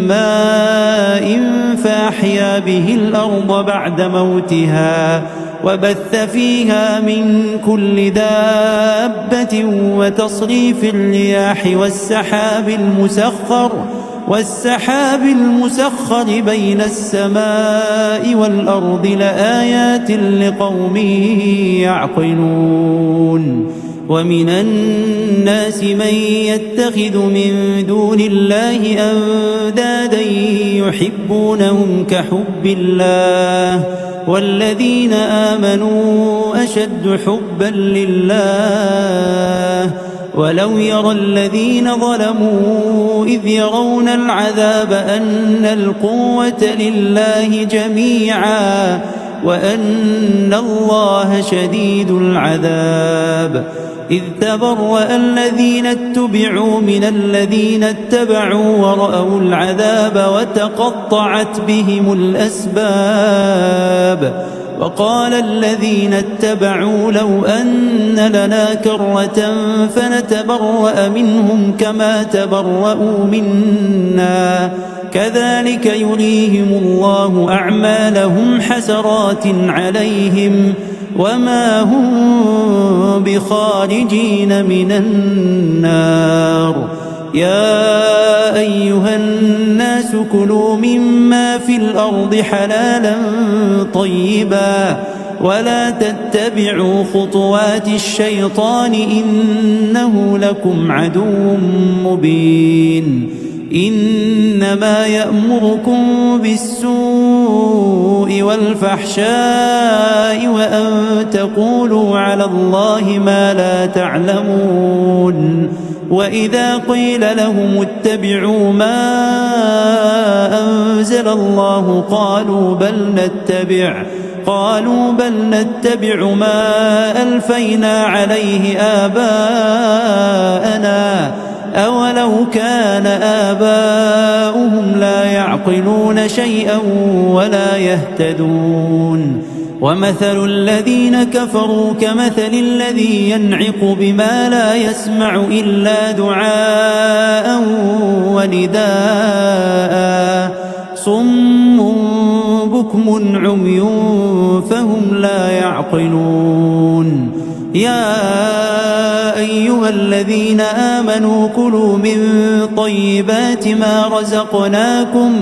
[SPEAKER 1] ماء فأحيا به الأرض بعد موتها وبث فيها من كل دابة وتصريف الرياح والسحاب المسخر بين السماء والأرض لآيات لقوم يعقلون ومن الناس من يتخذ من دون الله أندادا يحبونهم كحب الله والذين آمنوا أشد حبا لله ولو يرى الذين ظلموا إذ يرون العذاب أن القوة لله جميعا وأن الله شديد العذاب إذ تبرأ الذين اتبعوا من الذين اتبعوا ورأوا العذاب وتقطعت بهم الأسباب وقال الذين اتبعوا لو أن لنا كرة فنتبرأ منهم كما تبرأوا منا كذلك يريهم الله أعمالهم حسرات عليهم وما هم بخارجين من النار يا أيها الناس كلوا مما في الأرض حلالا طيبا ولا تتبعوا خطوات الشيطان إنه لكم عدو مبين إنما يأمركم بالسوء والفحشاء وأن تقولوا على الله ما لا تعلمون وإذا قيل لهم اتبعوا ما أنزل الله قالوا بل نتبع ما ألفينا عليه آباءنا أولو كان آباؤهم لا يعقلون شيئا ولا يهتدون ومثل الذين كفروا كمثل الذي ينعق بما لا يسمع إلا دعاء ونداء صم بكم عمي فهم لا يعقلون يا أيها الذين آمنوا كلوا من طيبات ما رزقناكم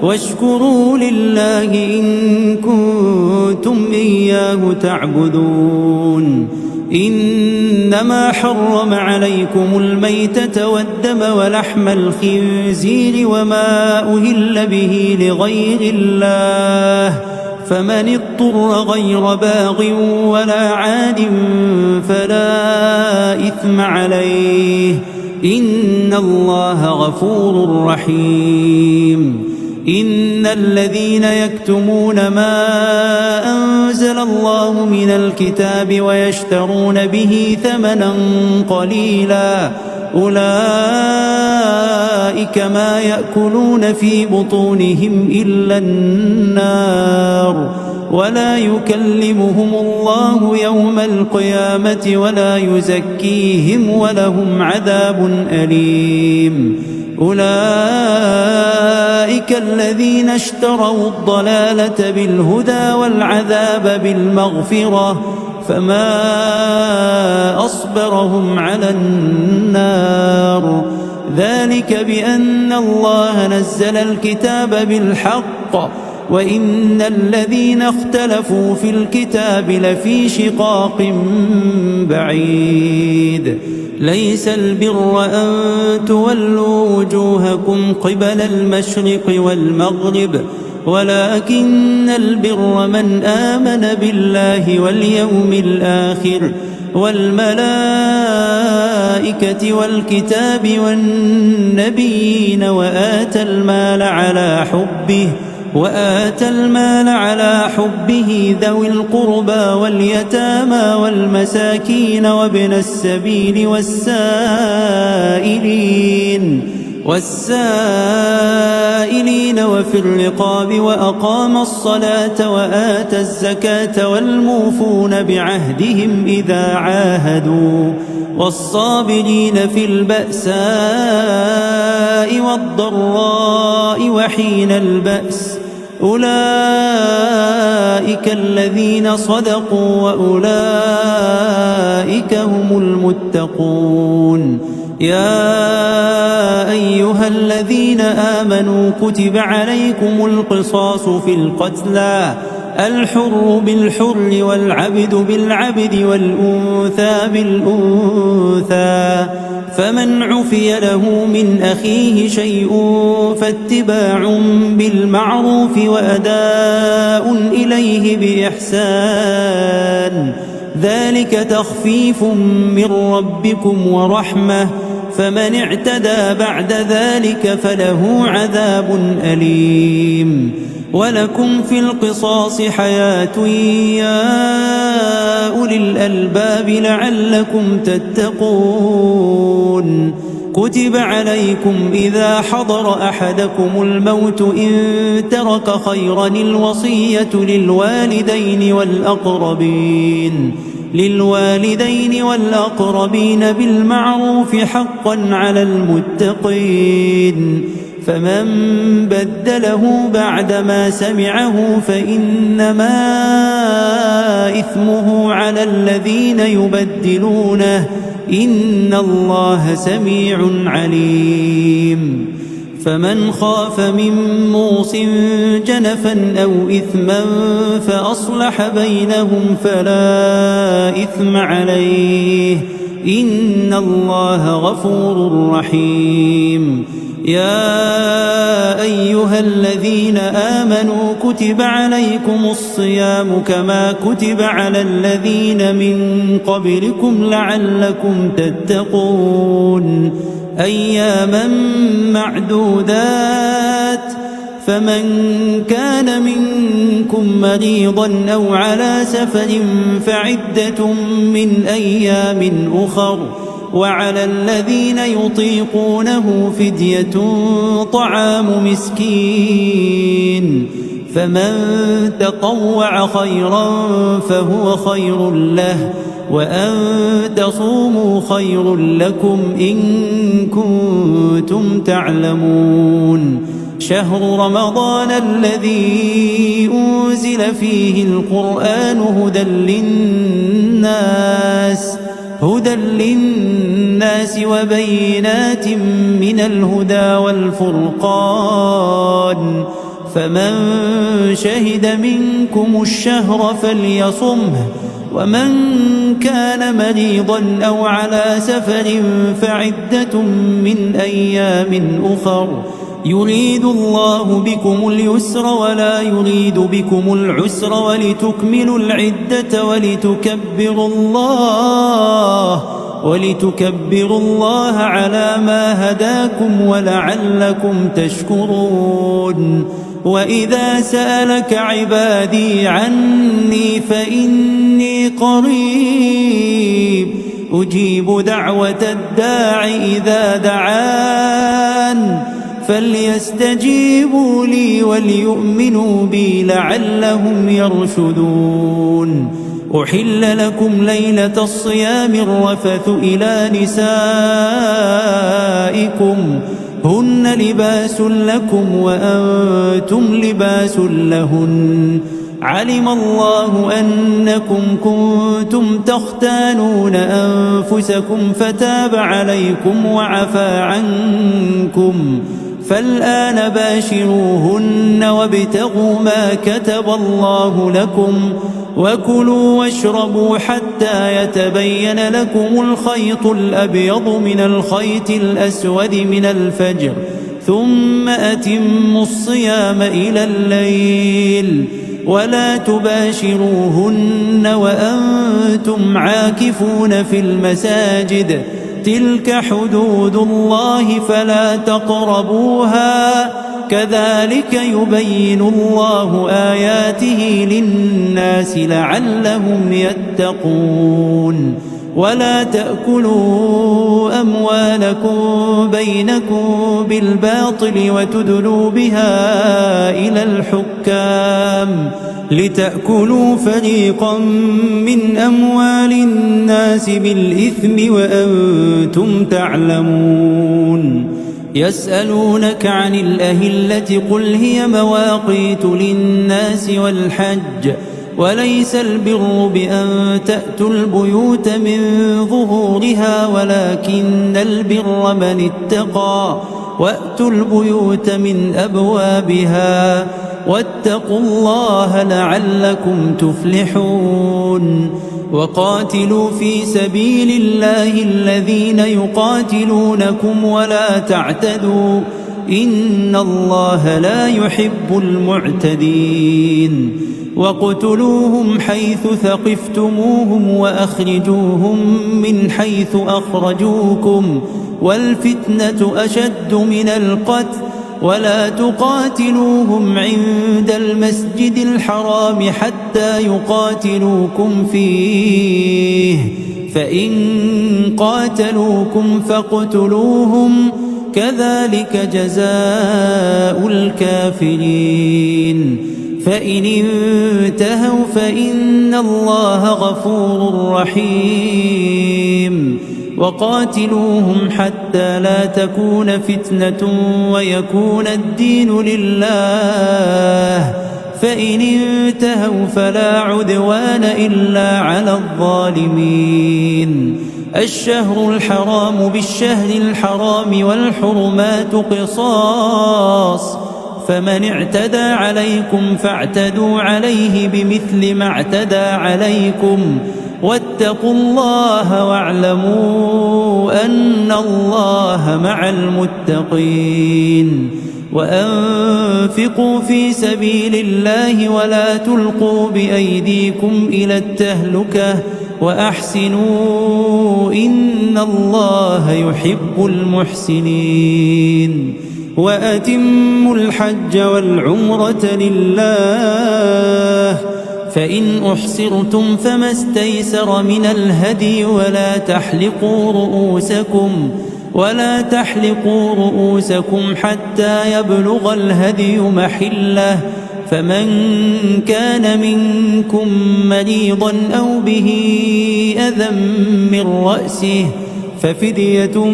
[SPEAKER 1] واشكروا لله إن كنتم إياه تعبدون إنما حرم عليكم الميتة والدم ولحم الخنزير وما أهل به لغير الله فمن اضطر غير باغ ولا عاد فلا إثم عليه إن الله غفور رحيم إن الذين يكتمون ما أنزل الله من الكتاب ويشترون به ثمنا قليلا أولئك ما يأكلون في بطونهم إلا النار ولا يكلمهم الله يوم القيامة ولا يزكيهم ولهم عذاب أليم أولئك الذين اشتروا الضلالة بالهدى والعذاب بالمغفرة فما أصبرهم على النار ذلك بأن الله نزل الكتاب بالحق وإن الذين اختلفوا في الكتاب لفي شقاق بعيد ليس البر أن تولوا وجوهكم قبل المشرق والمغرب ولكن البر من آمن بالله واليوم الآخر والملائكة والكتاب والنبيين وآتى المال على حبه ذوي القربى واليتامى والمساكين وابن السبيل والسائلين وفي الرقاب وأقام الصلاة وآتى الزكاة والموفون بعهدهم إذا عاهدوا والصابرين في البأساء والضراء وحين البأس أولئك الذين صدقوا وأولئك هم المتقون يا أيها الذين آمنوا كتب عليكم القصاص في القتلى الحر بالحر والعبد بالعبد والأنثى بالأنثى فمن عفي له من أخيه شيء فاتباع بالمعروف وأداء إليه بإحسان ذلك تخفيف من ربكم ورحمة فمن اعتدى بعد ذلك فله عذاب أليم ولكم في القصاص حياة يا أولي الألباب لعلكم تتقون كتب عليكم إذا حضر أحدكم الموت إن ترك خيرا الوصية للوالدين والأقربين بالمعروف حقا على المتقين فمن بدله بعدما سمعه فإنما إثمه على الذين يبدلونه إن الله سميع عليم فمن خاف من موص جنفا أو إثما فأصلح بينهم فلا إثم عليه إن الله غفور رحيم. يا أيها الذين آمنوا كتب عليكم الصيام كما كتب على الذين من قبلكم لعلكم تتقون أياما معدودات فمن كان منكم مريضا أو على سفر فعدة من أيام أخر وعلى الذين يطيقونه فدية طعام مسكين فمن تطوع خيرا فهو خير له وأن تصوموا خير لكم إن كنتم تعلمون. شهر رمضان الذي أنزل فيه القرآن هدى للناس وبينات من الهدى والفرقان فمن شهد منكم الشهر فليصمه ومن كان مريضا أو على سفر فعدة من أيام أخر يريد الله بكم اليسر ولا يريد بكم العسر ولتكملوا العدة ولتكبروا الله على ما هداكم ولعلكم تشكرون. وإذا سألك عبادي عني فإني قريب أجيب دعوة الداع إذا دعان فليستجيبوا لي وليؤمنوا بي لعلهم يرشدون. أحل لكم ليلة الصيام الرفث إلى نسائكم هن لباس لكم وأنتم لباس لهن علم الله أنكم كنتم تختانون أنفسكم فتاب عليكم وعفى عنكم فالآن باشروهن وابتغوا ما كتب الله لكم وكلوا واشربوا حتى يتبين لكم الخيط الأبيض من الخيط الأسود من الفجر ثم أتموا الصيام إلى الليل ولا تباشروهن وأنتم عاكفون في المساجد تلك حدود الله فلا تقربوها كذلك يبين الله آياته للناس لعلهم يتقون. ولا تأكلوا أموالكم بينكم بالباطل وتدلوا بها إلى الحكام لتأكلوا فريقا من أموال الناس بالإثم وأنتم تعلمون. يسألونك عن الأهلة قل هي مواقيت للناس والحج وليس البر بأن تأتوا البيوت من ظهورها ولكن البر من اتقى وأتوا البيوت من أبوابها واتقوا الله لعلكم تفلحون. وقاتلوا في سبيل الله الذين يقاتلونكم ولا تعتدوا إن الله لا يحب المعتدين. واقتلوهم حيث ثقفتموهم وأخرجوهم من حيث أخرجوكم والفتنة أشد من القتل ولا تقاتلوهم عند المسجد الحرام حتى يقاتلوكم فيه فإن قاتلوكم فاقتلوهم كذلك جزاء الكافرين. فإن انتهوا فإن الله غفور رحيم. وقاتلوهم حتى لا تكون فتنة ويكون الدين لله فإن انتهوا فلا عدوان إلا على الظالمين. الشهر الحرام بالشهر الحرام والحرمات قصاص، فمن اعتدى عليكم فاعتدوا عليه بمثل ما اعتدى عليكم، واتقوا الله واعلموا أن الله مع المتقين. وأنفقوا في سبيل الله ولا تلقوا بأيديكم إلى التهلكة وأحسنوا إن الله يحب المحسنين. وأتموا الحج والعمرة لله، فإن أحصرتم فما استيسر من الهدي، ولا تحلقوا رؤوسكم حتى يبلغ الهدي محله، فمن كان منكم مريضا أو به أذى من رأسه ففدية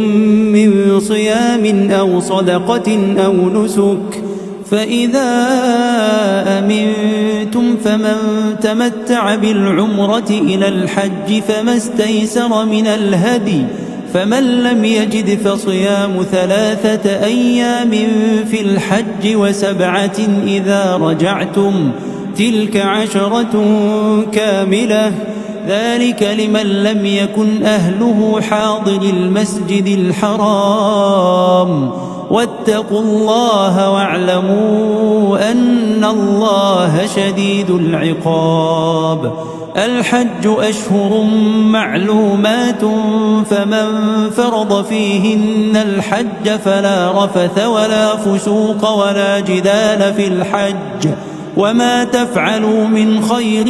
[SPEAKER 1] من صيام أو صدقة أو نسك، فإذا أمنتم فمن تمتع بالعمرة إلى الحج فما استيسر من الهدي، فمن لم يجد فصيام 3 أيام في الحج و7 إذا رجعتم، تلك 10 كاملة، ذلك لمن لم يكن أهله حاضر المسجد الحرام. واتقوا الله واعلموا أن الله شديد العقاب. الحج أشهر معلومات، فمن فرض فيهن الحج فلا رفث ولا فسوق ولا جدال في الحج، وما تفعلوا من خير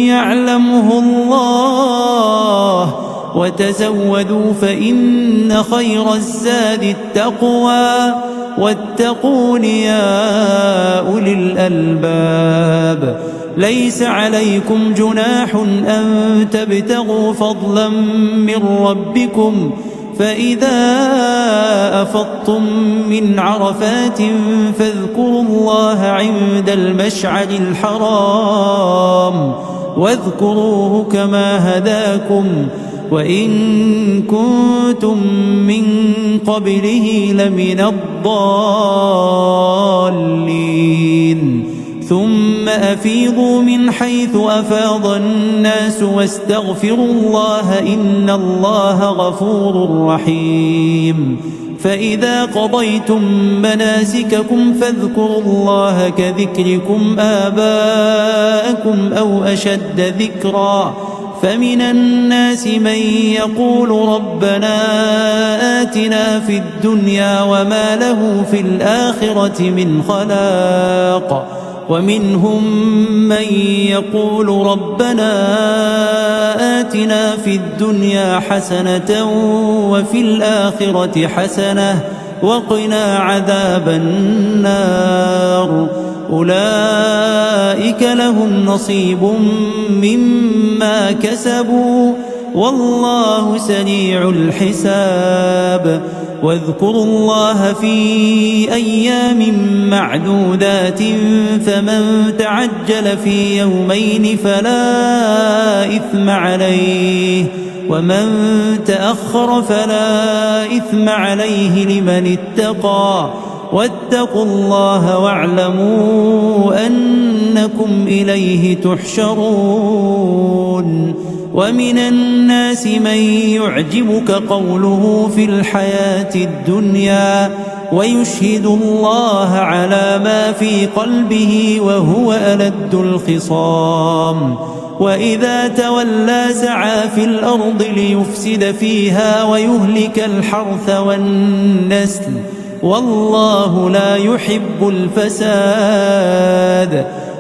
[SPEAKER 1] يعلمه الله، وتزودوا فإن خير الزاد التقوى، واتقون يا أولي الألباب. ليس عليكم جناح أن تبتغوا فضلا من ربكم، فإذا أفضتم من عرفات فاذكروا الله عند المشعر الحرام، واذكروه كما هداكم، وإن كنتم من قبله لمن الضالين. ثم أفيضوا من حيث أفاض الناس واستغفروا الله إن الله غفور رحيم. فإذا قضيتم مناسككم فاذكروا الله كذكركم آباءكم أو أشد ذكرا، فمن الناس من يقول ربنا آتنا في الدنيا وما له في الآخرة من خلاق، ومنهم من يقول ربنا آتنا في الدنيا حسنة وفي الآخرة حسنة وقنا عذاب النار. أولئك لهم نصيب مما كسبوا والله سريع الحساب. واذكروا الله في أيام معدودات، فمن تعجل في يومين فلا إثم عليه، ومن تأخر فلا إثم عليه لمن اتقى. واتقوا الله واعلموا أنكم إليه تحشرون. ومن الناس من يعجبك قوله في الحياة الدنيا ويشهد الله على ما في قلبه وهو ألد الخصام، وإذا تولى سعى في الأرض ليفسد فيها ويهلك الحرث والنسل، والله لا يحب الفساد.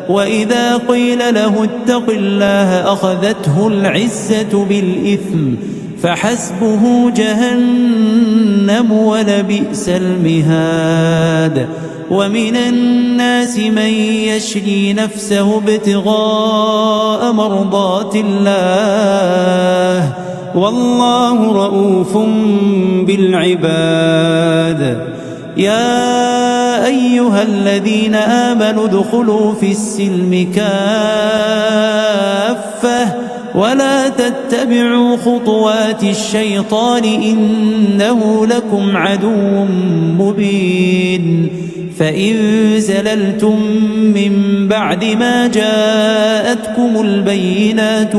[SPEAKER 1] وإذا قيل له اتق الله أخذته العزة بالإثم، فحسبه جهنم ولبئس المهاد. ومن الناس من يشري نفسه ابتغاء مرضات الله، والله رؤوف بالعباد. يا أيها الذين آمنوا ادخلوا في السلم كافة ولا تتبعوا خطوات الشيطان إنه لكم عدو مبين فإن زللتم من بعد ما جاءتكم البينات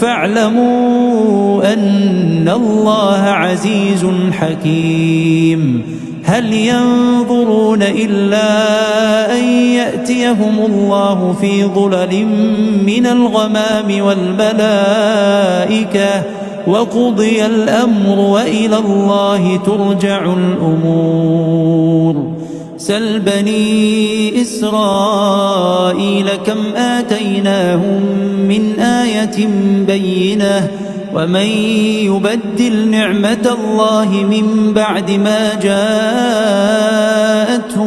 [SPEAKER 1] فاعلموا أن الله عزيز حكيم هل ينظرون إلا أن يأتيهم الله في ظلل من الغمام والملائكة وقضي الأمر وإلى الله ترجع الأمور سل بني إسرائيل كم آتيناهم من آية بينة ومن يبدل نعمة الله من بعد ما جاءته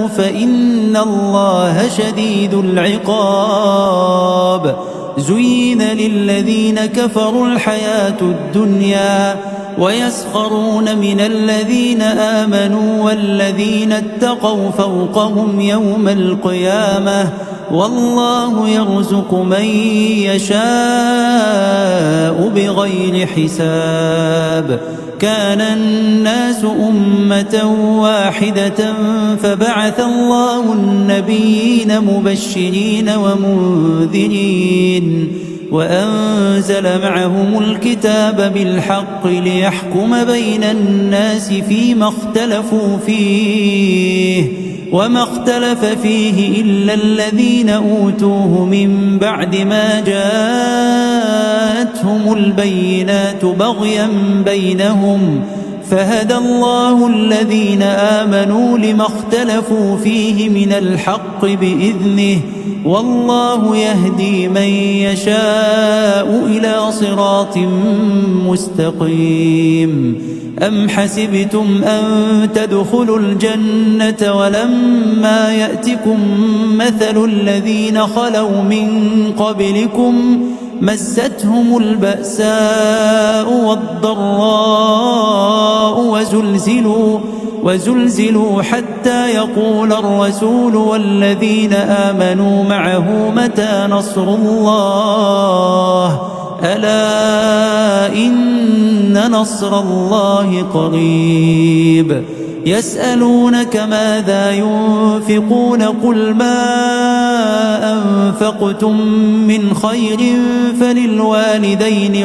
[SPEAKER 1] فإن الله شديد العقاب زين للذين كفروا الحياة الدنيا ويسخرون من الذين آمنوا والذين اتقوا فوقهم يوم القيامة والله يرزق من يشاء بغير حساب كان الناس أمة واحدة فبعث الله النبيين مبشرين ومنذرين وأنزل معهم الكتاب بالحق ليحكم بين الناس فيما اختلفوا فيه وما اختلف فيه إلا الذين أوتوه من بعد ما جاءتهم البينات بغيا بينهم فهدى الله الذين آمنوا لما اختلفوا فيه من الحق بإذنه والله يهدي من يشاء إلى صراط مستقيم أم حسبتم أن تدخلوا الجنة ولما يأتكم مثل الذين خلوا من قبلكم مستهم البأساء والضراء وزلزلوا حتى يقول الرسول والذين آمنوا معه متى نصر الله ألا إن نصر الله قريب يسألونك ماذا ينفقون قل ما أنفقتم من خير فللوالدين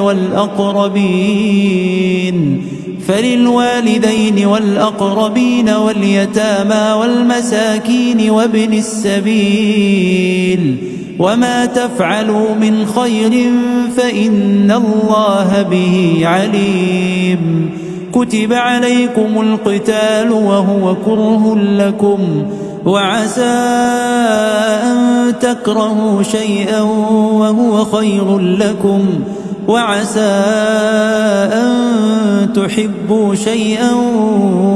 [SPEAKER 1] والأقربين واليتامى والمساكين وابن السبيل وما تفعلوا من خير فإن الله به عليم كتب عليكم القتال وهو كره لكم وعسى أن تكرهوا شيئا وهو خير لكم وعسى أن تحبوا شيئا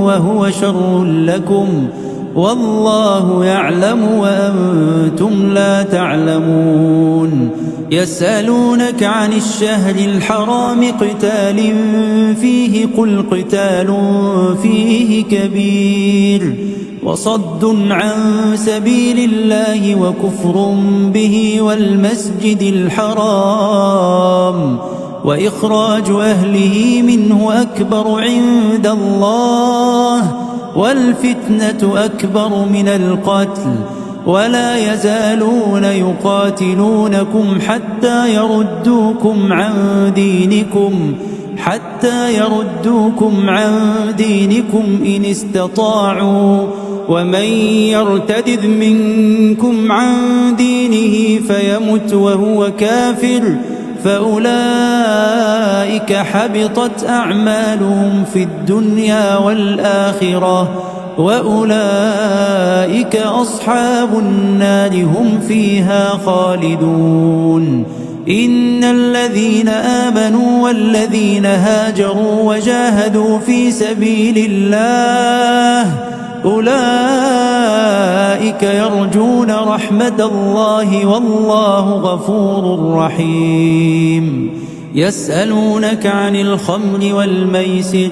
[SPEAKER 1] وهو شر لكم والله يعلم وأنتم لا تعلمون يسألونك عن الشهر الحرام قتال فيه قل قتال فيه كبير وصد عن سبيل الله وكفر به والمسجد الحرام وإخراج أهله منه أكبر عند الله والفتنة أكبر من القتل ولا يزالون يقاتلونكم حتى يردوكم عن دينكم إن استطاعوا ومن يرتد منكم عن دينه فيمت وهو كافر فأولئك حبطت أعمالهم في الدنيا والآخرة وأولئك أصحاب النار هم فيها خالدون إن الذين آمنوا والذين هاجروا وجاهدوا في سبيل الله أولئك يرجون رحمة الله والله غفور رحيم يسألونك عن الخمر والميسر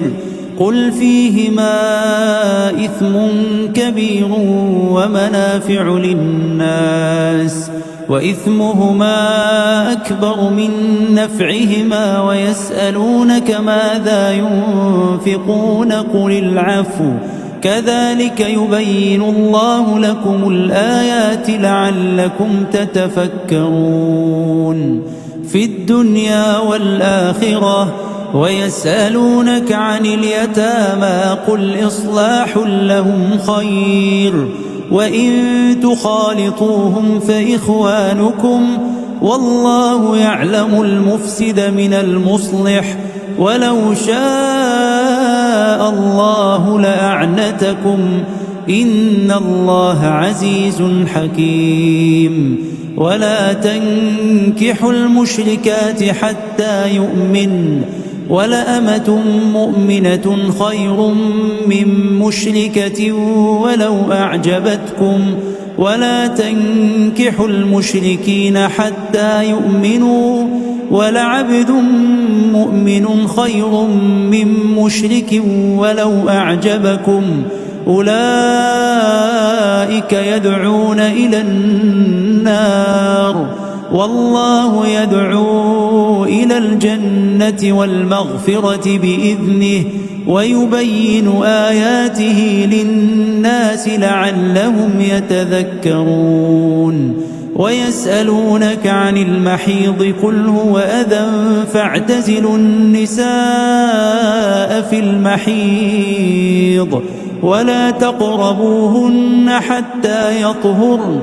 [SPEAKER 1] قل فيهما إثم كبير ومنافع للناس وإثمهما أكبر من نفعهما ويسألونك ماذا ينفقون قل العفو كذلك يبين الله لكم الآيات لعلكم تتفكرون في الدنيا والآخرة. ويسألونك عن اليتامى قل إصلاح لهم خير وإن تخالطوهم فإخوانكم والله يعلم المفسد من المصلح ولو شاء الله لأعنتكم إن الله عزيز حكيم. ولا تنكحوا المشركات حتى يؤمن ولأمة مؤمنة خير من مشركة ولو أعجبتكم ولا تنكحوا المشركين حتى يؤمنوا ولعبد مؤمن خير من مشرك ولو أعجبكم أولئك يدعون إلى النار والله يدعو إلى الجنة والمغفرة بإذنه ويبين آياته للناس لعلهم يتذكرون. ويسألونك عن المحيض قل هو أذى فاعتزلوا النساء في المحيض ولا تقربوهن حتى يطهرن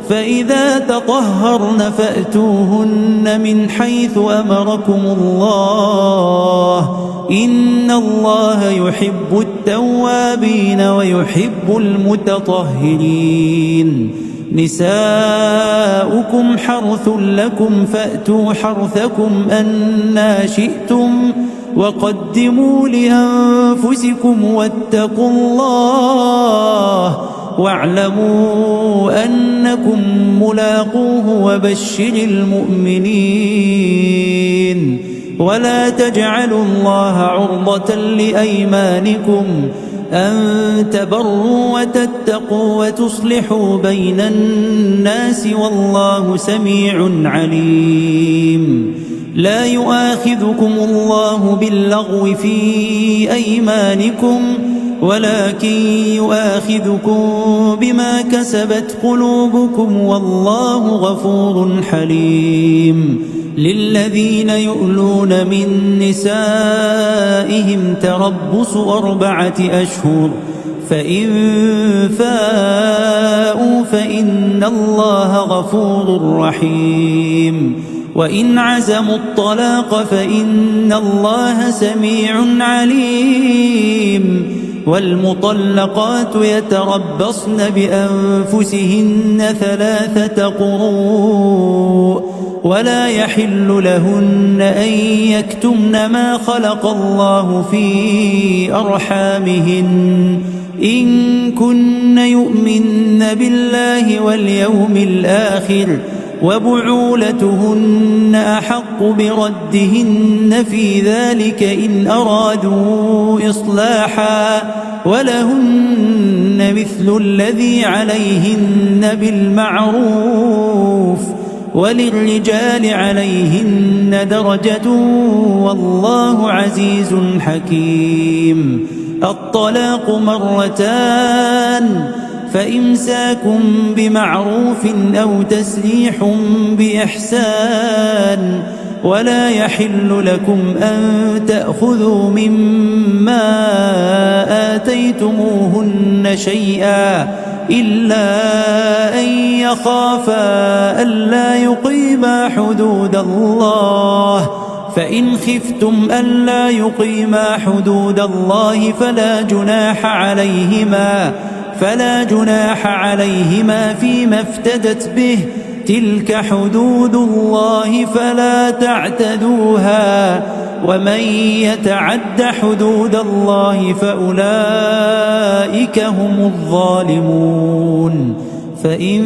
[SPEAKER 1] فإذا تطهرن فأتوهن من حيث أمركم الله إن الله يحب التوابين ويحب المتطهرين. نساؤكم حرث لكم فأتوا حرثكم أنى شئتم وقدموا لأنفسكم واتقوا الله واعلموا أنكم ملاقوه وبشر المؤمنين. ولا تجعلوا الله عرضة لأيمانكم أن تبروا وتتقوا وتصلحوا بين الناس والله سميع عليم. لا يؤاخذكم الله باللغو في أيمانكم ولكن يؤاخذكم بما كسبت قلوبكم والله غفور حليم. للذين يؤلون من نسائهم تربص 4 أشهر فإن فاءوا فإن الله غفور رحيم. وإن عزموا الطلاق فإن الله سميع عليم. والمطلقات يتربصن بأنفسهن 3 قروء ولا يحل لهن أن يكتمن ما خلق الله في أرحامهن إن كن يؤمن بالله واليوم الآخر وبعولتهن أحق بردهن في ذلك إن أرادوا إصلاحا ولهن مثل الذي عليهن بالمعروف وللرجال عليهن درجة والله عزيز حكيم. الطلاق 2 فإمساك بمعروف أو تسريح بإحسان ولا يحل لكم أن تأخذوا مما آتيتموهن شيئا إلا أن يخافا ألا يقيما حدود الله فإن خفتم ألا يقيما حدود الله فلا جناح عليهما فيما افتدت به تلك حدود الله فلا تعتدوها ومن يتعد حدود الله فأولئك هم الظالمون. فإن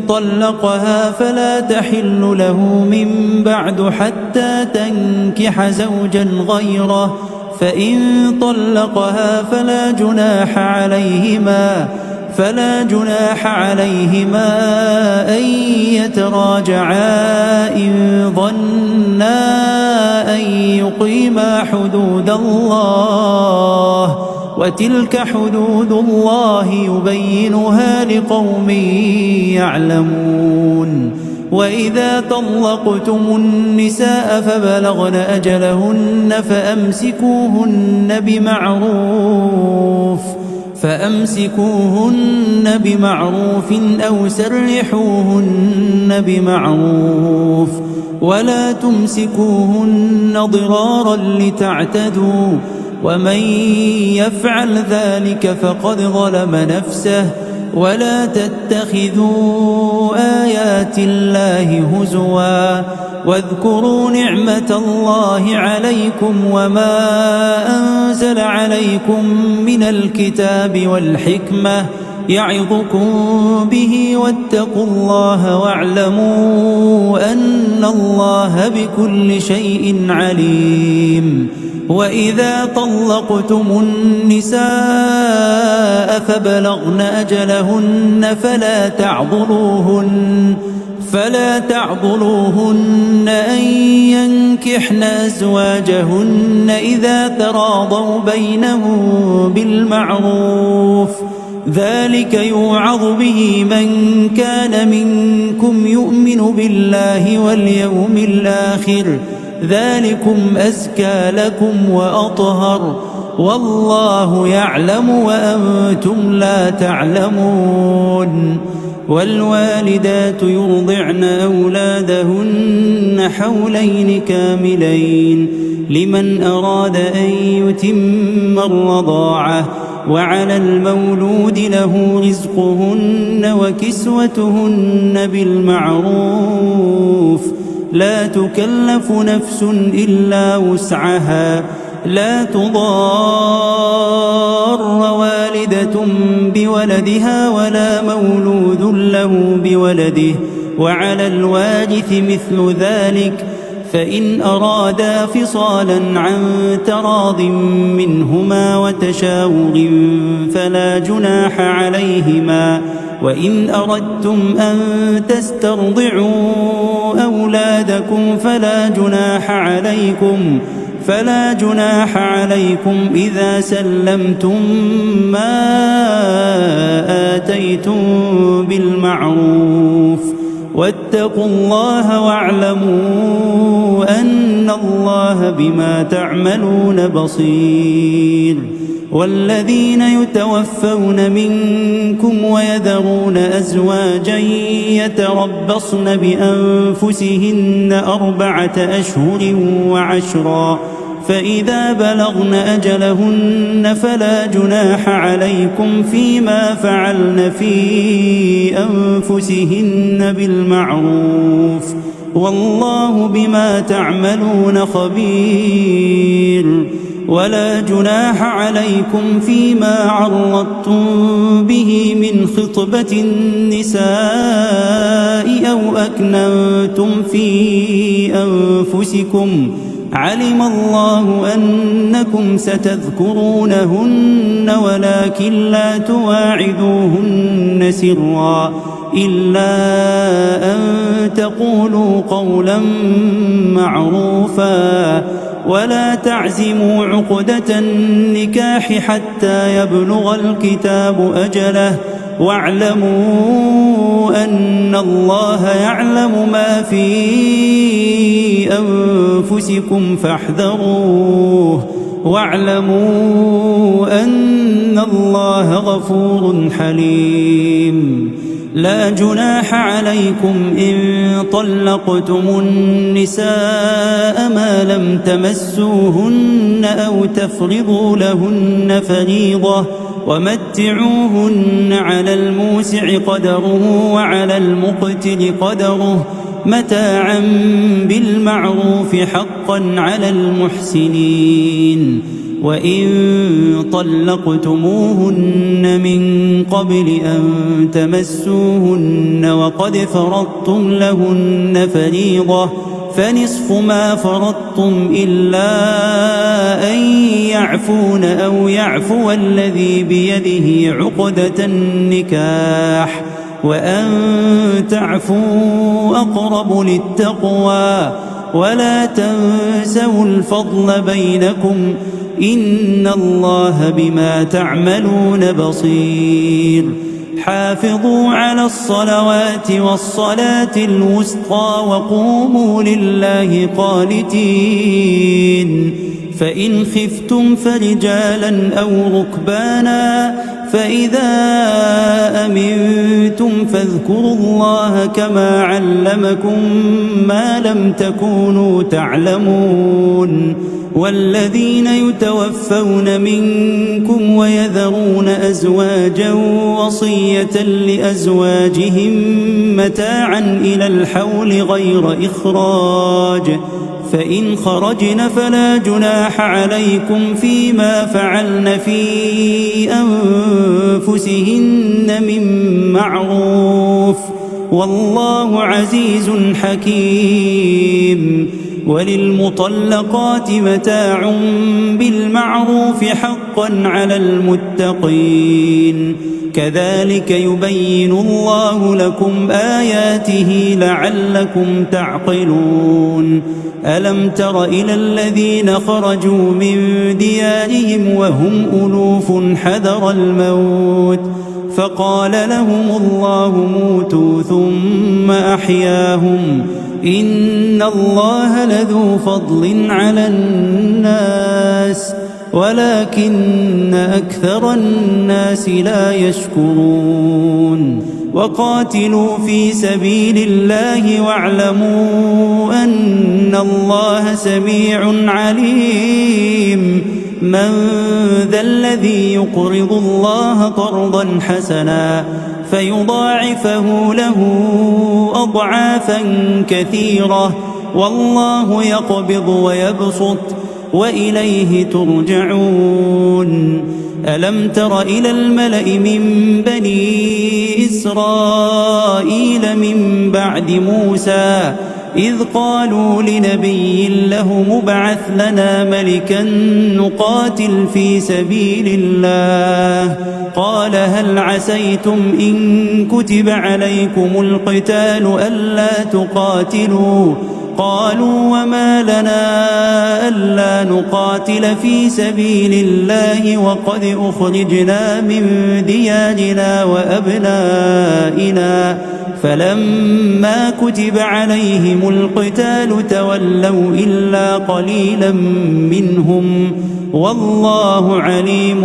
[SPEAKER 1] طلقها فلا تحل له من بعد حتى تنكح زوجا غيره فإن طلقها فلا جناح عليهما فلا جناح عليهما أن يتراجعا إن ظنا أن يقيما حدود الله، وتلك حدود الله يبينها لقوم يعلمون. وإذا طلقتم النساء فبلغن أجلهن فأمسكوهن بمعروف أو سرحوهن بمعروف، ولا تمسكوهن ضرارا لتعتدوا، ومن يفعل ذلك فقد ظلم نفسه. ولا تتخذوا آيات الله هزوا، واذكروا نعمة الله عليكم وما أنزل عليكم من الكتاب والحكمة يعظكم به، واتقوا الله واعلموا أن الله بكل شيء عليم. وإذا طلقتم النساء فبلغن أجلهن فلا تعضلوهن أن ينكحن أزواجهن إذا تراضوا بينهم بالمعروف، ذلك يوعظ به من كان منكم يؤمن بالله واليوم الآخر، ذلكم أزكى لكم وأطهر، والله يعلم وأنتم لا تعلمون. والوالدات يرضعن أولادهن حولين كاملين لمن أراد أن يتم الرضاعة، وعلى المولود له رزقهن وكسوتهن بالمعروف، لا تكلف نفس إلا وسعها، لا تضار والدة بولدها ولا مولود له بولده، وعلى الوارث مثل ذلك، فإن أرادا فصالا عن تراض منهما وتشاور فلا جناح عليهما. وإن أردتم أن تسترضعوا أولادكم فلا جناح عليكم إذا سلمتم ما آتيتم بالمعروف، واتقوا الله واعلموا أن الله بما تعملون بصير. والذين يتوفون منكم ويذرون أزواجا يتربصن بأنفسهن 4 أشهر وعشرا، فإذا بلغن أجلهن فلا جناح عليكم فيما فعلن في أنفسهن بالمعروف، والله بما تعملون خبير. ولا جناح عليكم فيما عرضتم به من خطبة النساء أو أكننتم في أنفسكم، علم الله أنكم ستذكرونهن ولكن لا تواعدوهن سرا إلا أن تقولوا قولا معروفا، ولا تعزموا عقدة النكاح حتى يبلغ الكتاب أجله، واعلموا أن الله يعلم ما في أنفسكم فاحذروه، واعلموا أن الله غفور حليم. لا جناح عليكم إن طلقتم النساء ما لم تمسوهن أو تفرضوا لهن فريضة، ومتعوهن على الموسع قدره وعلى المقتر قدره متاعا بالمعروف حقا على المحسنين. وإن طلقتموهن من قبل أن تمسوهن وقد فرضتم لهن فريضة فنصف ما فرضتم إلا أن يعفون أو يعفو الذي بيده عقدة النكاح وأن تعفوا أقرب للتقوى ولا تنسوا الفضل بينكم إن الله بما تعملون بصير حافظوا على الصلوات والصلاة الوسطى وقوموا لله قانتين فإن خفتم فرجالا أو ركبانا فإذا أمنتم فاذكروا الله كما علمكم ما لم تكونوا تعلمون والذين يتوفون منكم ويذرون أزواجا وصية لأزواجهم متاعا إلى الحول غير إخراج فإن خرجن فلا جناح عليكم فيما فعلن في أنفسهن من معروف والله عزيز حكيم وللمطلقات متاع بالمعروف حقا على المتقين كذلك يبين الله لكم آياته لعلكم تعقلون ألم تر إلى الذين خرجوا من ديارهم وهم ألوف حذر الموت فقال لهم الله موتوا ثم أحياهم إن الله لذو فضل على الناس ولكن أكثر الناس لا يشكرون وقاتلوا في سبيل الله واعلموا أن الله سميع عليم من ذا الذي يقرض الله قرضا حسنا فيضاعفه له أضعافا كثيرة والله يقبض ويبسط وإليه ترجعون ألم تر إلى الملأ من بني إسرائيل من بعد موسى إذ قالوا لنبي له مبعث لنا ملكا نقاتل في سبيل الله قال هل عسيتم إن كتب عليكم القتال ألا تقاتلوا قالوا وما لنا ألا نقاتل في سبيل الله وقد أخرجنا من ديارنا وأبنائنا فلما كتب عليهم القتال تولوا إلا قليلا منهم والله عليم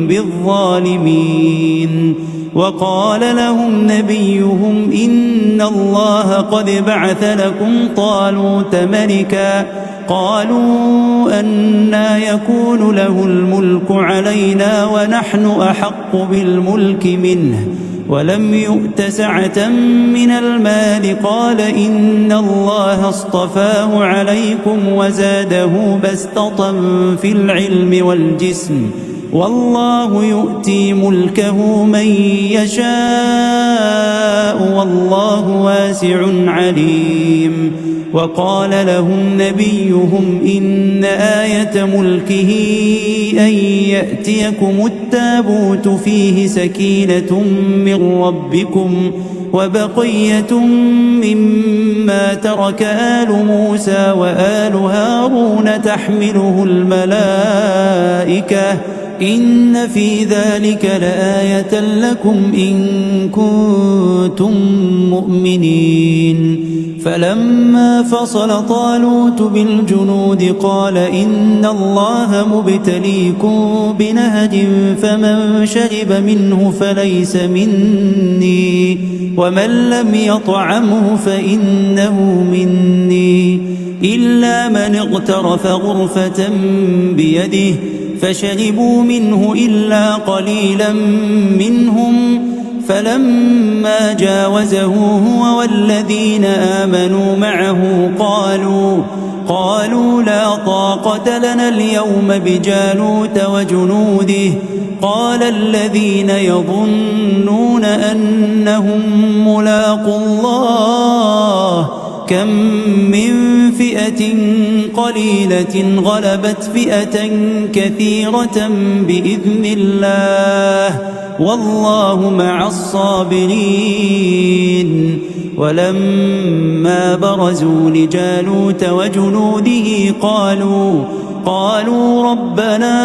[SPEAKER 1] بالظالمين وقال لهم نبيهم إن الله قد بعث لكم طالوت ملكا قالوا أنى يكون له الملك علينا ونحن أحق بالملك منه ولم يؤت سعة من المال قال إن الله اصطفاه عليكم وزاده بسطة في العلم والجسم والله يؤتي ملكه من يشاء والله واسع عليم وقال لهم نبيهم إن آية ملكه أن يأتيكم التابوت فيه سكينة من ربكم وبقية مما ترك آل موسى وآل هارون تحمله الملائكة إن في ذلك لآية لكم إن كنتم مؤمنين فلما فصل طالوت بالجنود قال إن الله مبتليكم بنهر فمن شرب منه فليس مني ومن لم يطعمه فإنه مني إلا من اغترف غرفة بيده فشربوا منه إلا قليلا منهم فلما جاوزه هو والذين آمنوا معه قالوا لا طاقة لنا اليوم بجالوت وجنوده قال الذين يظنون أنهم ملاقو الله كم من فئة قليلة غلبت فئة كثيرة بإذن الله والله مع الصابرين. ولما برزوا لجالوت وجنوده قالوا ربنا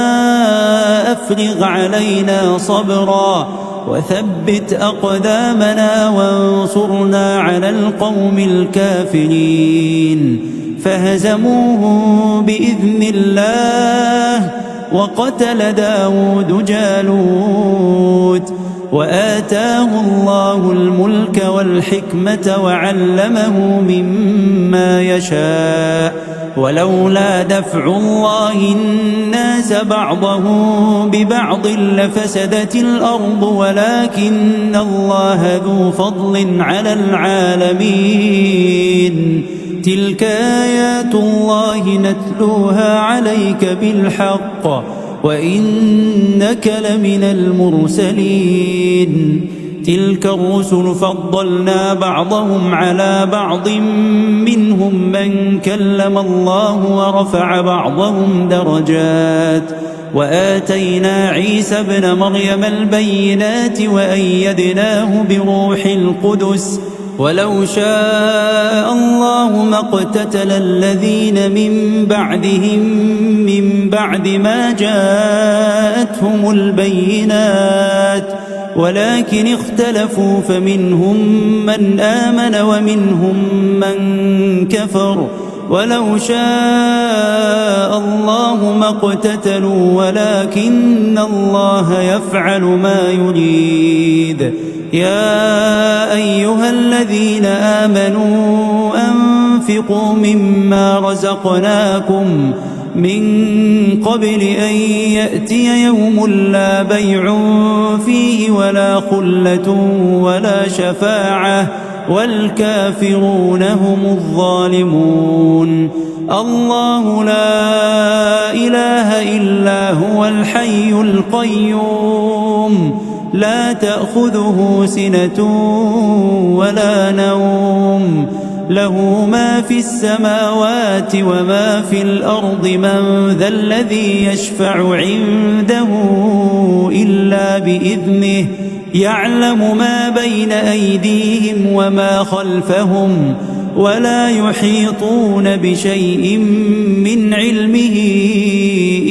[SPEAKER 1] أفرغ علينا صبرا وثبت أقدامنا وانصرنا على القوم الكافرين. فهزموهم بإذن الله وقتل داود جالوت وآتاه الله الملك والحكمة وعلمه مما يشاء. ولولا دفع الله الناس بعضهم ببعض لفسدت الأرض ولكن الله ذو فضل على العالمين. تلك آيات الله نتلوها عليك بالحق وإنك لمن المرسلين. تلك الرسل فضلنا بعضهم على بعض منهم من كلم الله ورفع بعضهم درجات وآتينا عيسى ابن مريم البينات وأيدناه بروح القدس. ولو شاء الله ما اقتتل الذين من بعدهم من بعد ما جاءتهم البينات ولكن اختلفوا فمنهم من آمن ومنهم من كفر. ولو شاء الله ما اقتتلوا ولكن الله يفعل ما يريد. يا أيها الذين آمنوا أنفقوا مما رزقناكم من قبل أن يأتي يوم لا بيع فيه ولا خلة ولا شفاعة والكافرون هم الظالمون. الله لا إله إلا هو الحي القيوم لا تأخذه سنة ولا نوم له ما في السماوات وما في الأرض. من ذا الذي يشفع عنده إلا بإذنه يعلم ما بين أيديهم وما خلفهم ولا يحيطون بشيء من علمه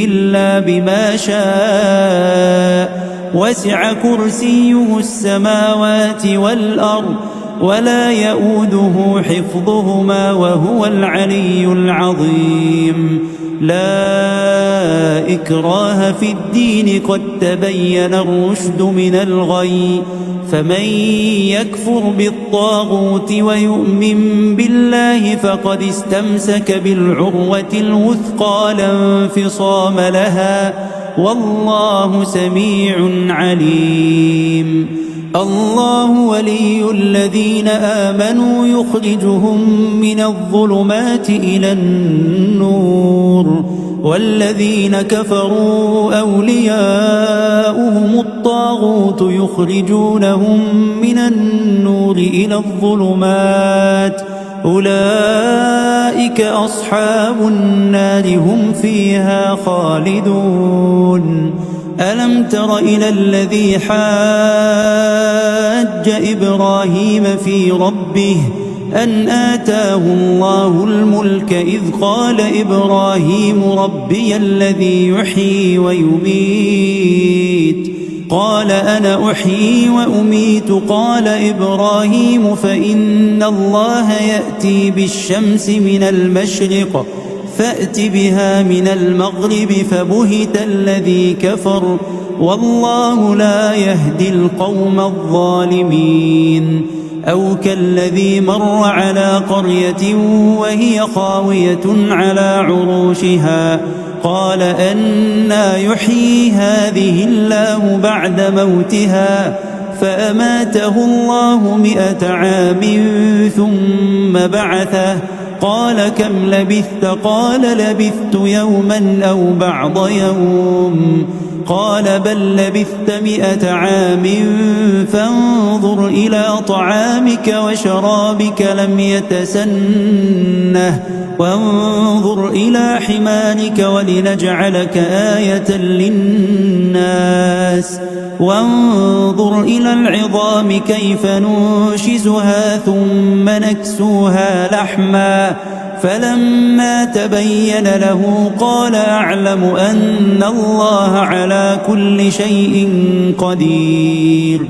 [SPEAKER 1] إلا بما شاء. وسع كرسيه السماوات والأرض ولا يؤوده حفظهما وهو العلي العظيم. لا إكراه في الدين قد تبين الرشد من الغي. فمن يكفر بالطاغوت ويؤمن بالله فقد استمسك بالعروة الوثقى لا انفصام لها والله سميع عليم. الله ولي الذين آمنوا يخرجهم من الظلمات إلى النور والذين كفروا أولياؤهم الطاغوت يخرجونهم من النور إلى الظلمات أولئك أصحاب النار هم فيها خالدون. ألم تر إلى الذي حاج إبراهيم في ربه أن آتاه الله الملك إذ قال إبراهيم ربي الذي يحيي ويميت قال أنا أحيي وأميت قال إبراهيم فإن الله يأتي بالشمس من المشرق فأت بها من المغرب فبهت الذي كفر والله لا يهدي القوم الظالمين. أو كالذي مر على قرية وهي خاوية على عروشها قال أنى يحيي هذه الله بعد موتها فأماته الله 100 عام ثم بعثه قال كم لبثت؟ قال لبثت يوما أو بعض يوم. قال بل لبثت 100 عام فانظر إلى طعامك وشرابك لم يتسنه وانظر إلى حمارك ولنجعلك آية للناس وانظر إلى العظام كيف ننشزها ثم نكسوها لحما فلما تبين له قال أعلم أن الله على كل شيء قدير.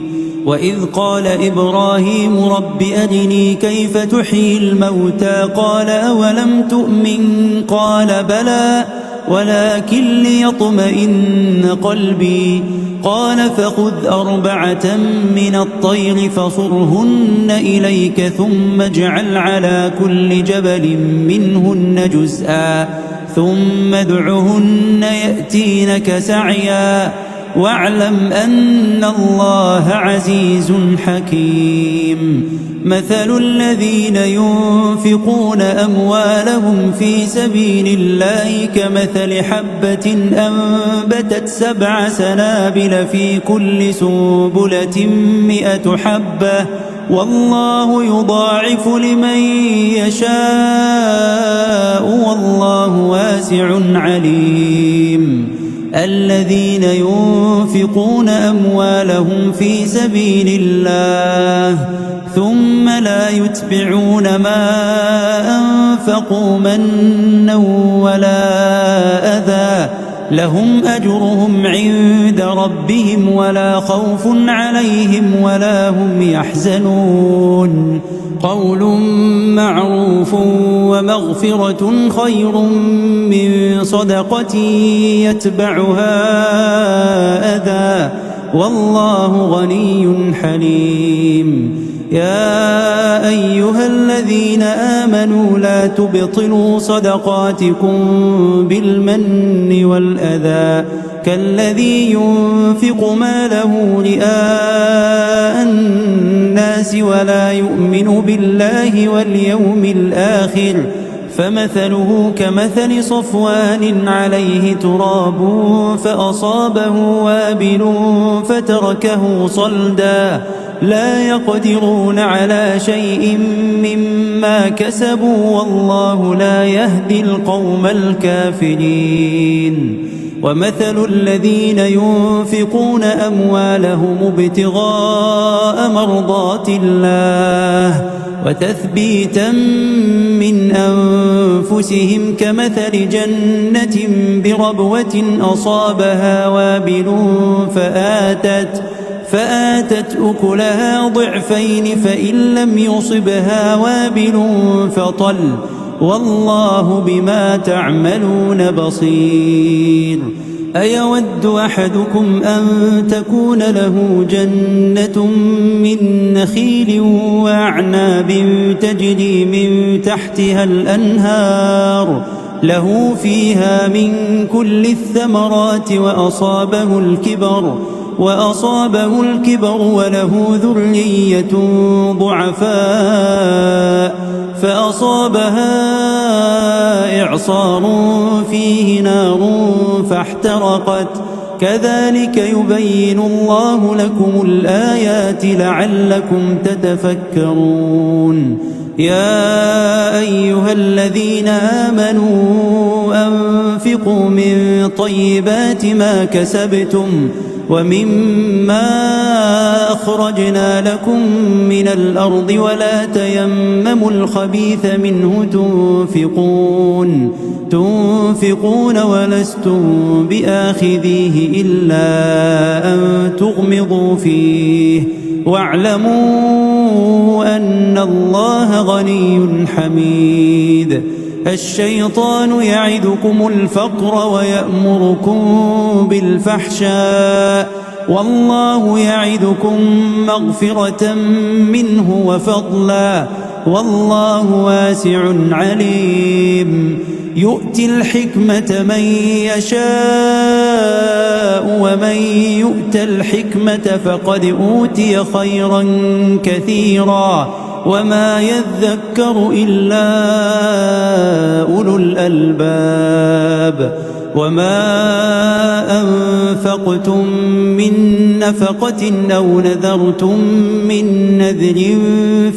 [SPEAKER 1] وإذ قال إبراهيم رب أرني كيف تحيي الموتى قال أولم تؤمن قال بلى ولكن ليطمئن قلبي قال فخذ 4 من الطير فصرهن إليك ثم اجعل على كل جبل منهن جزءا ثم ادعهن يأتينك سعيا واعلم أن الله عزيز حكيم. مثل الذين ينفقون أموالهم في سبيل الله كمثل حبة أنبتت 7 سنابل في كل سنبلة 100 حبة والله يضاعف لمن يشاء والله واسع عليم. الذين ينفقون أموالهم في سبيل الله ثم لا يتبعون ما أنفقوا منا ولا أذى لهم أجرهم عند ربهم ولا خوف عليهم ولا هم يحزنون. قول معروف ومغفرة خير من صدقة يتبعها أذى والله غني حليم. يا أيها الذين آمنوا لا تبطلوا صدقاتكم بالمن والأذى كالذي ينفق ماله رئاء الناس ولا يؤمن بالله واليوم الآخر فمثله كمثل صفوان عليه تراب فأصابه وابل فتركه صلدا لا يقدرون على شيء مما كسبوا والله لا يهدي القوم الكافرين. ومثل الذين ينفقون أموالهم ابتغاء مرضات الله وتثبيتا من أنفسهم كمثل جنة بربوة أصابها وابل فآتت أكلها ضعفين فإن لم يصبها وابل فطل والله بما تعملون بصير. أيود أحدكم أن تكون له جنة من نخيل وأعناب تجري من تحتها الأنهار له فيها من كل الثمرات وأصابه الكبر وله ذرية ضعفاء فأصابها إعصار فيه نار فاحترقت كذلك يبين الله لكم الآيات لعلكم تتفكرون. يا أيها الذين آمنوا أنفقوا من طيبات ما كسبتم وممما أخرجنا لكم من الأرض ولا تيمموا الخبيث منه تنفقون ولستم بآخذيه إلا أن تغمضوا فيه واعلموا أن الله غني حميد. الشيطان يعدكم الفقر ويأمركم بالفحشاء والله يعدكم مغفرة منه وفضلا والله واسع عليم. يؤتي الحكمة من يشاء ومن يؤت الحكمة فقد أوتي خيرا كثيرا وما يذكر إلا أولو الألباب وما أنفقتم من نفقة أو نذرتم من نذر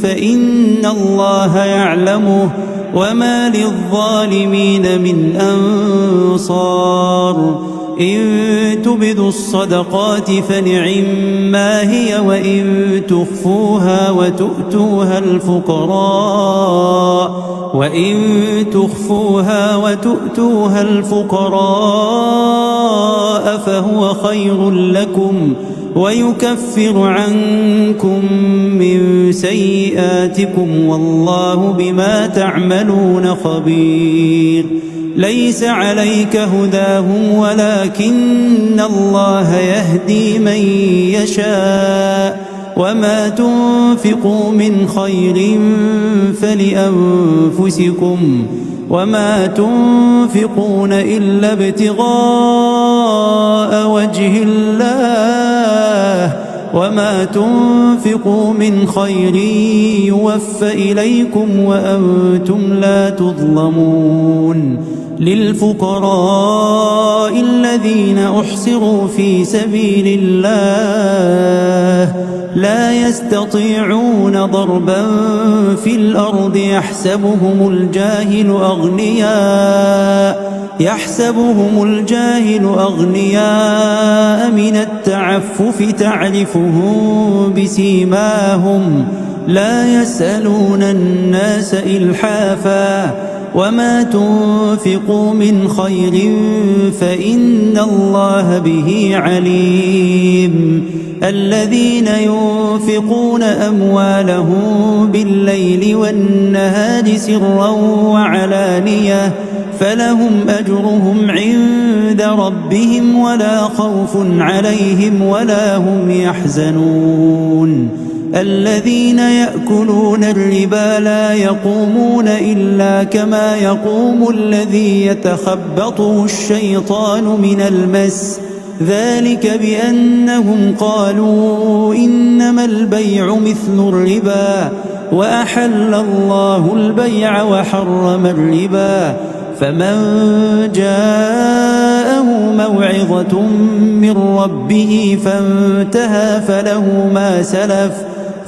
[SPEAKER 1] فإن الله يعلمه وما للظالمين من أنصار إن تبدوا الصدقات فنعما هي وإن تخفوها وتؤتوها الفقراء فهو خير لكم ويكفر عنكم من سيئاتكم والله بما تعملون خبير ليس عليك هداهم ولكن الله يهدي من يشاء وما تنفقوا من خير فلأنفسكم وما تنفقون إلا ابتغاء وجه الله وما تنفقوا من خير يوفى إليكم وأنتم لا تظلمون للفقراء الذين أحصروا في سبيل الله لا يستطيعون ضربا في الأرض يحسبهم الجاهل أغنياء من التعفف تعرفهم بسيماهم لا يسألون الناس إلحافا وما تنفقوا من خير فإن الله به عليم الذين ينفقون أموالهم بالليل والنهار سرا وعلانية فلهم أجرهم عند ربهم ولا خوف عليهم ولا هم يحزنون الذين يأكلون الربا لا يقومون إلا كما يقوم الذي يتخبطه الشيطان من المس ذلك بأنهم قالوا إنما البيع مثل الربا وأحل الله البيع وحرم الربا فمن جاءه موعظة من ربه فانتهى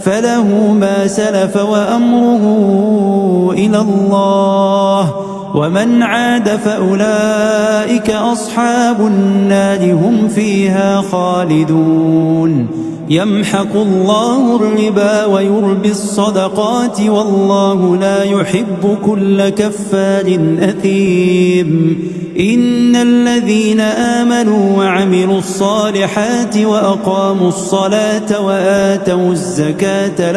[SPEAKER 1] فله ما سلف وأمره إلى الله ومن عاد فأولئك أصحاب النار هم فيها خالدون يمحق الله الربا ويربي الصدقات والله لا يحب كل كفار أثيم إن الذين آمنوا وعملوا الصالحات وأقاموا الصلاة وآتوا الزكاة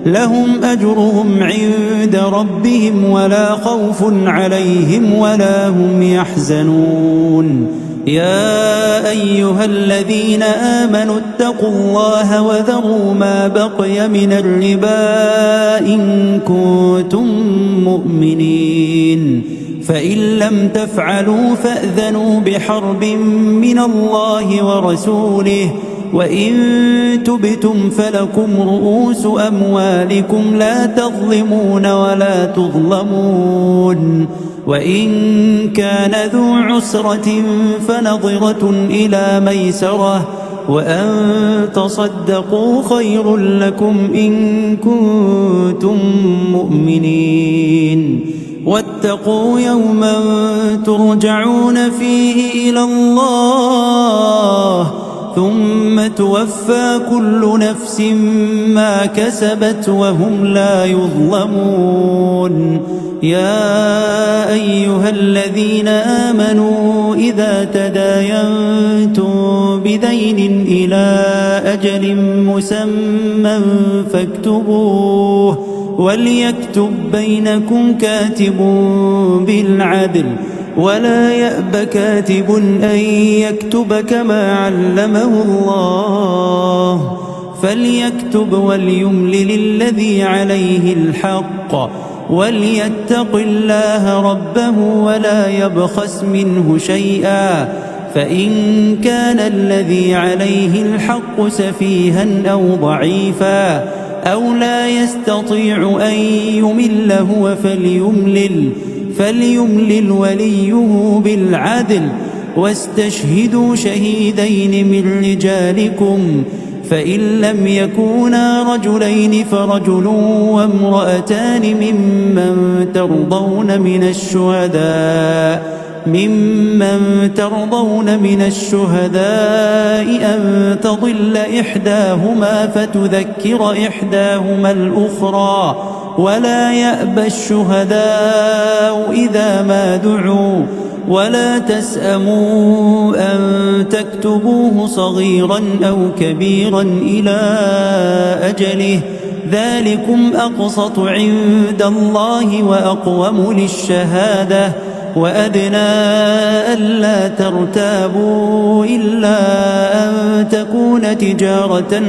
[SPEAKER 1] لهم أجرهم عند ربهم ولا خوف عليهم ولا هم يحزنون يا أيها الذين آمنوا اتقوا الله وذروا ما بقي من الربا إن كنتم مؤمنين فإن لم تفعلوا فأذنوا بحرب من الله ورسوله وإن تبتم فلكم رؤوس أموالكم لا تظلمون ولا تظلمون وإن كان ذو عسرة فنظرة إلى ميسرة وأن تصدقوا خير لكم إن كنتم مؤمنين واتقوا يوما ترجعون فيه إلى الله ثم توفى كل نفس ما كسبت وهم لا يظلمون يا أيها الذين آمنوا إذا تداينتم بدين إلى أجل مسمى فاكتبوه وليكتب بينكم كاتب بالعدل ولا يأب كاتب أن يكتب كما علمه الله فليكتب وليملل الذي عليه الحق وليتق الله ربه ولا يبخس منه شيئا فإن كان الذي عليه الحق سفيها أو ضعيفا أو لا يستطيع أن يمل هو فليملل وليه بالعدل واستشهدوا شهيدين من رجالكم فإن لم يكونا رجلين فرجل وامرأتان ممن ترضون من الشهداء أن تضل إحداهما فتذكر إحداهما الأخرى ولا يأبى الشهداء إذا ما دعوا ولا تسأموا أن تكتبوه صغيرا أو كبيرا إلى أجله ذلكم أقسط عند الله وأقوم للشهادة وأدنى ألا ترتابوا إلا أن تكون تجارة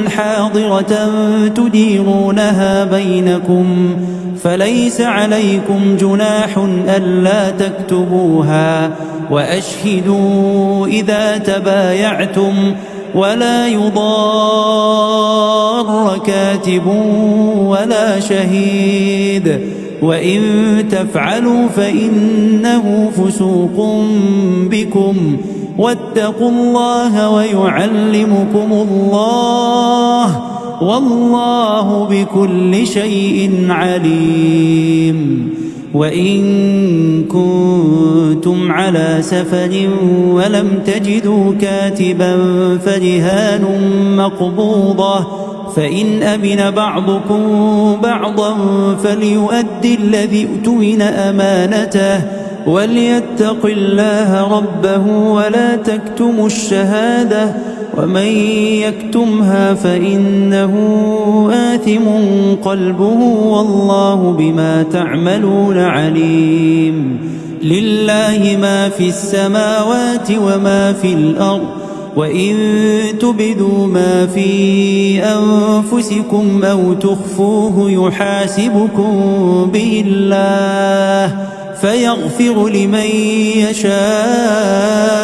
[SPEAKER 1] حاضرة تديرونها بينكم فليس عليكم جناح ألا تكتبوها وأشهدوا إذا تبايعتم ولا يضار كاتب ولا شهيد وإن تفعلوا فإنه فسوق بكم واتقوا الله ويعلمكم الله والله بكل شيء عليم وإن كنتم على سفر ولم تجدوا كاتبا فرهان مقبوضة فإن أمن بعضكم بعضا فليؤدي الذي اؤتمن أمانته وليتق الله ربه ولا تكتموا الشهادة ومن يكتمها فإنه آثم قلبه والله بما تعملون عليم لله ما في السماوات وما في الأرض وإن تبدوا ما في أنفسكم أو تخفوه يحاسبكم به الله فيغفر لمن يشاء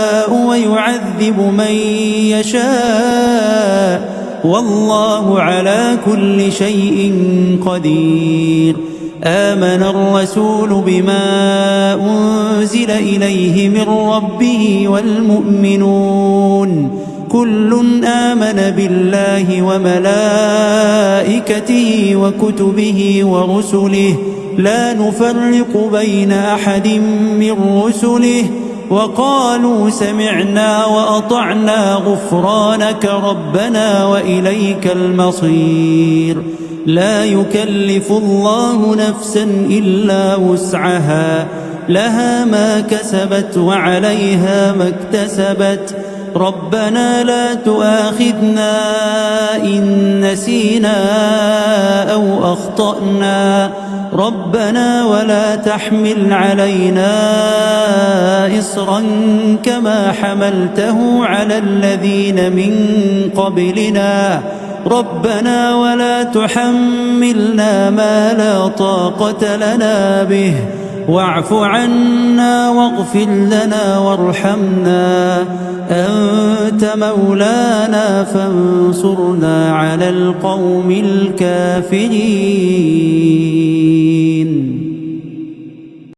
[SPEAKER 1] ويعذب من يشاء والله على كل شيء قدير آمن الرسول بما أنزل إليه من ربه والمؤمنون كل آمن بالله وملائكته وكتبه ورسله لا نفرق بين أحد من رسله وقالوا سمعنا وأطعنا غفرانك ربنا وإليك المصير لا يكلف الله نفسا إلا وسعها لها ما كسبت وعليها ما اكتسبت ربنا لا تؤاخذنا إن نسينا أو أخطأنا ربنا ولا تحمل علينا إصرا كما حملته على الذين من قبلنا ربنا ولا تحملنا ما لا طاقة لنا به واعف عنا واغفر لنا وارحمنا أنت مولانا فانصرنا على القوم الكافرين